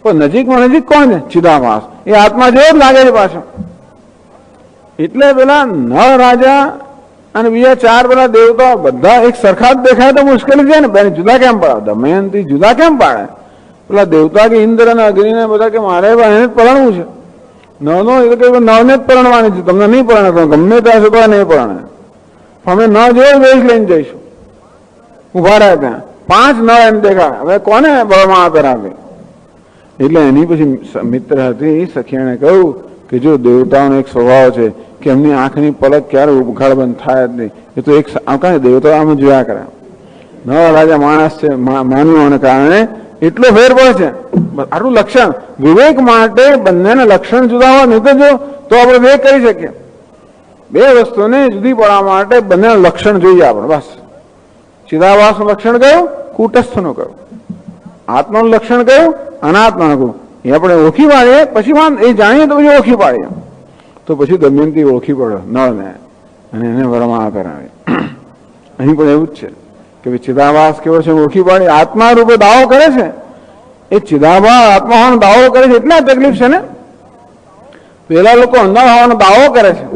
પણ નજીકમાં નજીક કોણ છે? ચિદાભાસ. એ આત્મા જેવો જ લાગે છે પાછો. એટલે પેલા નળ રાજા અને બીજા ચાર પેલા દેવતાઓ બધા એક સરખા જ દેખાય તો મુશ્કેલી છે ને. બેન જુદા કેમ પાડે? દમયંતી જુદા કેમ પાડે? પેલા દેવતા કે ઇન્દ્ર અને અગ્નિ ને બધા કે મારે એને જ પરણવું છે. નવનો એ તો કે નવને જ પરણવાની છે, તમને નહીં પરણે તો ગમે ત્યાં છે તો નહીં પરણે. અમે ન જેવો વેશ લઈને જઈશું. ઉભા રહ્યા ત્યાં 5 નવ એમ દેખાય. હવે કોને બળમાં કરાવે? એટલે એની પછી મિત્ર હતી સખીને કહ્યું કે જો દેવતાઓનો એક સ્વભાવ છે કે એમની આંખની પલક ક્યારે ઉઘાડ બંધ થાય જ નહીં. એ તો એક દેવતા આમ જોયા કરે. નવા રાજા માણસ છે, માનવાને કારણે એટલો ફેર પડે છે. આટલું લક્ષણ વિવેક માટે બંનેના લક્ષણ જુદા હોય, નહીં તો આપણે વિવેક કરી શકીએ. બે વસ્તુને જુદી પડવા માટે બંનેના લક્ષણ જોઈએ આપણે. બસ ચિદાભાસનું લક્ષણ કયું? કુટસ્થનું કયું? આત્માનું લક્ષણ કયું? અનાત્માનું કયું? એ આપણે ઓળખી પાડીએ પછી એ જાણીએ તો પછી ઓળખી પાડીએ. તો પછી દમયંતી ઓળખી પડે નળને અને એને વરમાં કરાવે. અહીં પણ એવું જ છે કે ચિદાભાસ કેવો છે ઓળખી પાડી. આત્મા રૂપે દાવો કરે છે. એ ચિદાભાસ આત્મા હોવાનો દાવો કરે છે એટલા તકલીફ છે ને. પેલા લોકો અંદર હોવાનો દાવો કરે છે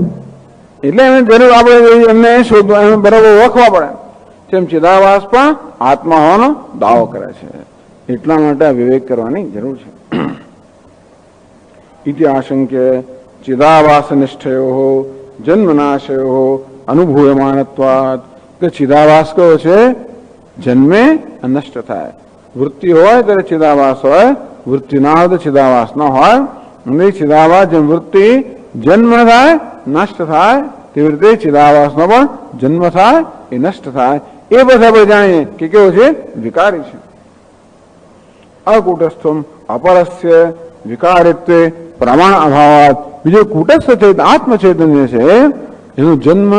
એટલે એને જરૂર આપણે એમને શોધવા, એમને બરાબર ઓળખવા પડે. તેમ ચિદાભાસ પણ આત્મા હોવાનો દાવો કરે છે. એટલા માટે આ વિવેક કરવાની જરૂર છે. ઇતિહાસંખ્ય ચિદાભાસ નિષ્ઠયો જન્મનાશયો અનુભૂયમાનત્વાદ. કે ચિદાભાસ કયો છે? જન્મે નષ્ટ થાય. વૃત્તિ હોય ત્યારે ચિદાભાસ હોય, વૃત્તિ ના હોય તો ચિદાભાસ ન હોય. અને ચિદાભાસ જેમ વૃત્તિ જન્મ થાય નષ્ટ થાય તેવી રીતે ચિદાભાસ નો પણ જન્મ થાય એ નષ્ટ થાય. એ પછી આપણે જાણીએ કે કેવો છે? વિકારી છે. અકુટસ્થમ અપરસ્ય વિકારિત્વે પ્રમાણ અભાવાત. બીજું કુટસ્થ ચૈતન્ય આત્મચૈતન્ય છે એનો જન્મ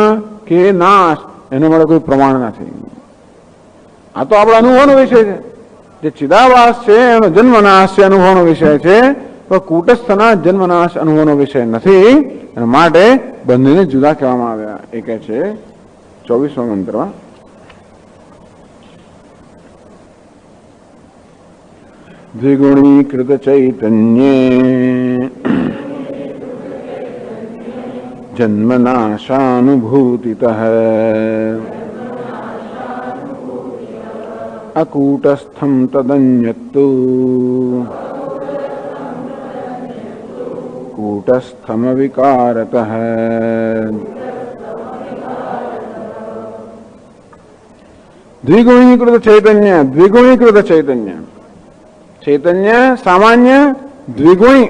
કે નાશ એને માટે કોઈ પ્રમાણ નથી. આ તો આપણા અનુભવનો વિષય છે. જે ચિદાભાસ છે એનો જન્મ નાશ છે, અનુભવનો વિષય છે. પણ કુટસ્થના જન્મ નાશ અનુભવનો વિષય નથી. અને માટે બંનેને જુદા કહેવામાં આવ્યા. એ કહે છે 24મા મંત્રમાં દ્વિગુણીકૃત ચૈતન્યે जन्मनाशानुभूतितः अकूटस्थं तदन्यत्तु कूटस्थमविकारतः। द्विगुणीकृत चैतन्य, द्विगुणीकृत चैतन्य, चैतन्य सामान्य द्विगुणी,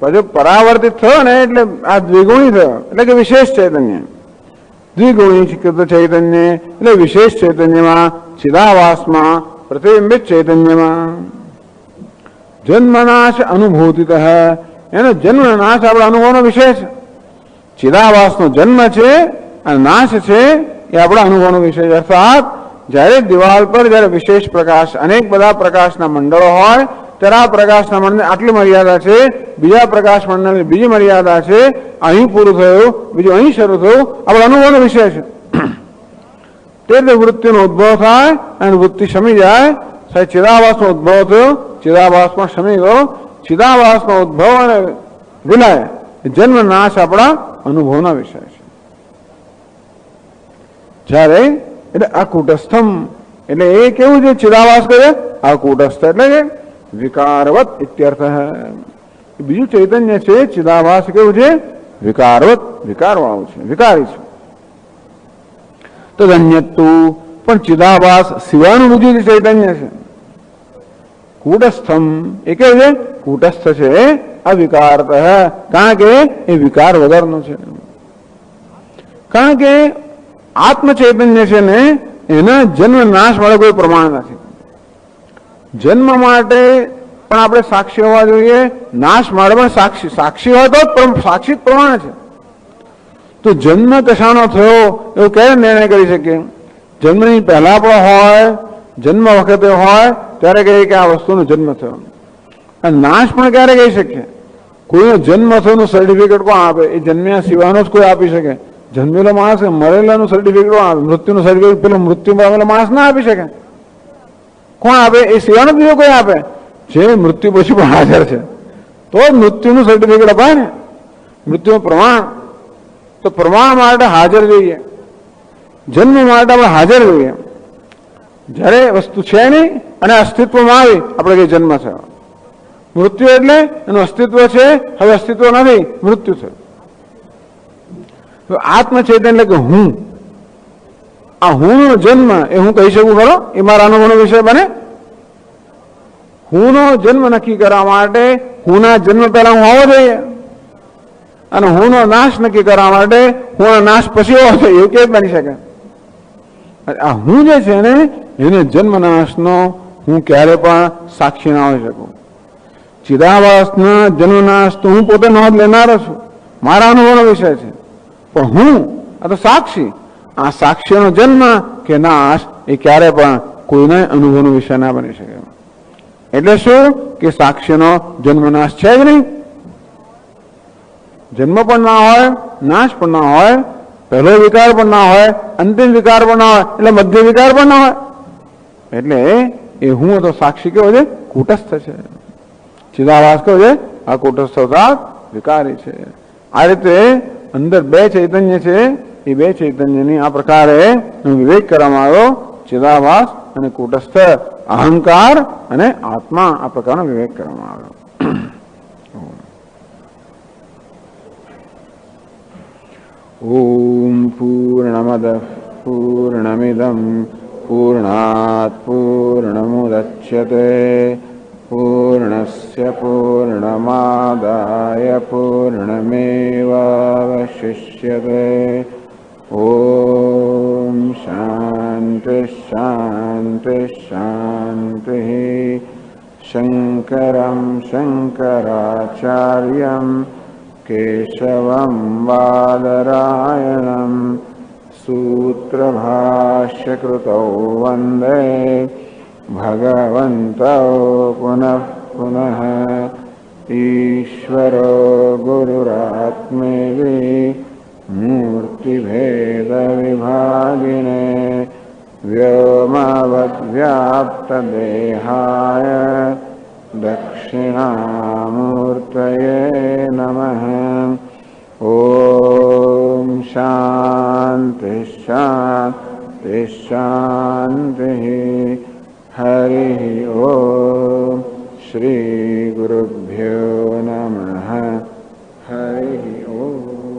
जो परावर्तित थयो ने एटले आ द्विगुणी थयो एटले के विशेष चैतन्य। द्विगुणीकृत चैतन्य एटले विशेष चैतन्य में चिदाभास में प्रतिबिंबित चैतन्य में जन्मनाश अनुभूतितः एनो जन्मनाश आपणा अनुभवनो विषय छे। चिदाभासनो जन्म छे अने नाश छे ए आपणा अनुभवनो विषय। अर्थात જ્યારે દિવાલ પર જ્યારે વિશેષ પ્રકાશ અનેક બધા પ્રકાશના મંડળો હોય ત્યારે આ પ્રકાશના મંડળને આટલી મર્યાદા છે, બીજા પ્રકાશ મંડળની બીજી મર્યાદા છે, અહીં પૂરું થયું, બીજું અહીં શરૂ થયું, આપણો અનુભવનો વિષય છે। તે રીતે વૃત્તિનો ઉદ્ભવ થાય અને વૃત્તિ શમી જાય। સાહેબ ચિદાભાસનો ઉદ્ભવ થયો, ચિદાભાસમાં શમી ગયો, ચિદાભાસનો ઉદ્ભવ અને વિલય જન્મ નાશ આપણા અનુભવના વિષય છે। જ્યારે એટલે અકૂટસ્થમ એટલે એ કેવું છે? ચિદાભાસ કરે અકૂટસ્થ એટલે કે વિકારવત ઇત્યર્થ। બીજું ચૈતન્ય છે ચિદાભાસ કેવું છે? વિકારવત, વિકારવાળું છે, વિકારી છે। તો ધન્યત્તુ પણ ચિદાભાસ સિવાયનું બીજું ચૈતન્ય છે કૂટસ્થમ એ કેવું છે? કૂટસ્થ છે, અવિકારત, કારણ કે એ વિકાર વગરનું છે। કારણ કે આત્મ ચૈતન્ય છે ને એના જન્મ નાશ વાળો કોઈ પ્રમાણ નથી। જન્મ માટે પણ આપણે સાક્ષી હોવા જોઈએ, નાશ માટે પણ સાક્ષી, સાક્ષી હોય તો સાક્ષી પ્રમાણ છે। તો જન્મ કશાનો થયો એવું ક્યારે નિર્ણય કરી શકીએ? જન્મની પહેલા પણ હોય, જન્મ વખતે હોય ત્યારે કહીએ કે આ વસ્તુનો જન્મ થયો। અને નાશ પણ ક્યારે કહી શકીએ? કોઈનો જન્મ થયોનું સર્ટિફિકેટ કોણ આપે? એ જન્મ્યા સિવાયનો જ કોઈ આપી શકે। જન્મેલો માણસ મરેલાનું સર્ટિફિકેટ આપે, મૃત્યુનું સર્ટિફિકેટ પેલો મૃત્યુ પામેલો માણસ ના આપી શકે। કોણ આપે? એ સિવાયનો બીજો કોઈ આપે જે મૃત્યુ પછી પણ હાજર છે તો જ મૃત્યુનું સર્ટિફિકેટ અપાય ને, મૃત્યુનું પ્રમાણ। તો પ્રમાણ માટે હાજર જોઈએ, જન્મ માટે આપણે હાજર જોઈએ। જ્યારે વસ્તુ છે નહીં અને અસ્તિત્વમાં આવી આપણે કઈ જન્મ થયો। મૃત્યુ એટલે એનું અસ્તિત્વ છે, હવે અસ્તિત્વ નથી, મૃત્યુ થયું। તો આત્મ ચૈતન્ય એટલે કે હું, આ હું નો જન્મ એ હું કહી શકું ખરો? એ મારા અનુભવનો વિષય બને? હું નો જન્મ નક્કી કરવા માટે હુંના જન્મ પહેલા હું હોવો જોઈએ અને હું નો નાશ નક્કી કરવા માટે હું નાશ પછી હોવો જોઈએ, એવું કેવી બની શકે? આ હું જે છે ને એને જન્મ નાશનો હું ક્યારે પણ સાક્ષી ના હોઈ શકું। ચિદાભાસના જન્મ નાશ તો હું પોતે નોંધ લેનારો છું, મારા અનુભવનો વિષય છે, પણ હું આ તો સાક્ષી। આ સાક્ષીનો જન્મ કે નાશ એ ક્યારે પણ કોઈને અનુભવનો વિષય ના બની શકે। એટલે શું કે સાક્ષીનો જન્મ નાશ છે જ નહીં। જન્મ પણ ના હોય, નાશ પણ ના હોય, પહેલો વિકાર પણ ના હોય, અંતિમ વિકાર પણ ના હોય, એટલે મધ્ય વિકાર પણ ના હોય। એટલે એ હું તો સાક્ષી કેવો છે? કૂટસ્થ છે। ચિદાભાસ કેવો છે? આ કૂટસ્થ વિકારી છે। આ રીતે અંદર બે ચૈતન્ય છે, એ બે ચૈતન્યની આ પ્રકારે વિવેક કરવામાં આવ્યો। ચિદાભાસ અને કૂટસ્થ, અહંકાર અને આત્મા, આ પ્રકારનો વિવેક કરવામાં આવ્યો। ઓમ પૂર્ણમદ પૂર્ણમિદમ પૂર્ણાત પૂર્ણમુદચ્યતે પૂર્ણસ્ય પૂર્ણમાદાય પૂર્ણમેવાવશિષ્યતે। ઓમ શાંતિ શાંતિ શાંતિ। શંકરં શંકરાચાર્યં કેશવં બાદરાયણં सूत्रभाष्यकृतौ वन्दे भगवन्तौ पुनः पुनः। ईश्वरो गुरुरात्मेति मूर्तिभेदविभागिने व्योमवद्व्याप्तदेहाय दक्षिणामूर्तये नमः। ॐ शांति शांति। हरि ओम। श्री गुरुभ्यो नमः। हरि ओम।